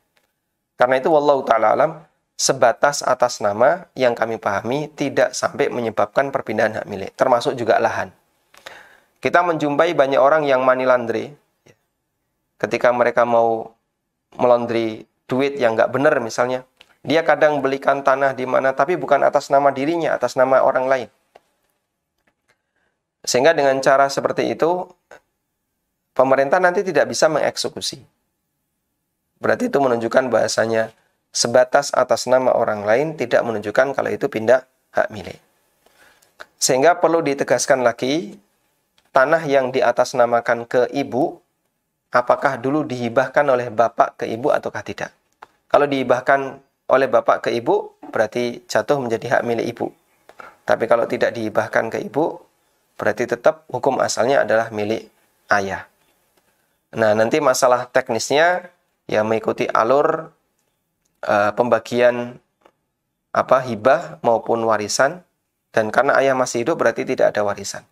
Karena itu wallahu ta'ala alam, sebatas atas nama yang kami pahami tidak sampai menyebabkan perpindahan hak milik, termasuk juga lahan. Kita menjumpai banyak orang yang money laundry, ketika mereka mau melondri duit yang nggak benar misalnya, dia kadang belikan tanah di mana, tapi bukan atas nama dirinya, atas nama orang lain. Sehingga dengan cara seperti itu, pemerintah nanti tidak bisa mengeksekusi. Berarti itu menunjukkan bahasanya sebatas atas nama orang lain tidak menunjukkan kalau itu pindah hak milik. Sehingga perlu ditegaskan lagi, tanah yang diatasnamakan ke ibu, apakah dulu dihibahkan oleh bapak ke ibu ataukah tidak. Kalau dihibahkan oleh bapak ke ibu, berarti jatuh menjadi hak milik ibu. Tapi kalau tidak dihibahkan ke ibu, berarti tetap hukum asalnya adalah milik ayah. Nah, nanti masalah teknisnya ya mengikuti alur pembagian hibah maupun warisan, dan karena ayah masih hidup berarti tidak ada warisan.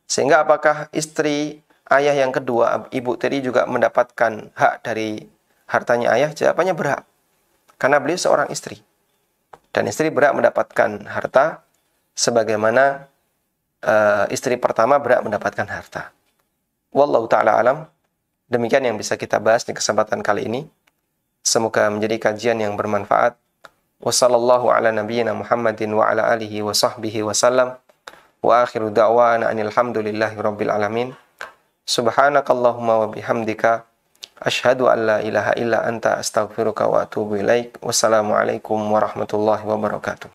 Sehingga apakah istri ayah yang kedua, ibu tiri juga mendapatkan hak dari hartanya ayah? Jawabannya berhak. Karena beliau seorang istri. Dan istri berhak mendapatkan harta sebagaimana istri pertama berhak mendapatkan harta. Wallahu ta'ala alam. Demikian yang bisa kita bahas di kesempatan kali ini. Semoga menjadi kajian yang bermanfaat. Wassallallahu ala nabiyyina Muhammadin wa ala alihi wa sahbihi wa sallam. Wa akhiru da'wana anil hamdulillahi rabbil alamin. Subhanakallahumma wa bihamdika asyhadu an la ilaha illa anta astaghfiruka wa atubu ilaik. Wassalamualaikum warahmatullahi wabarakatuh.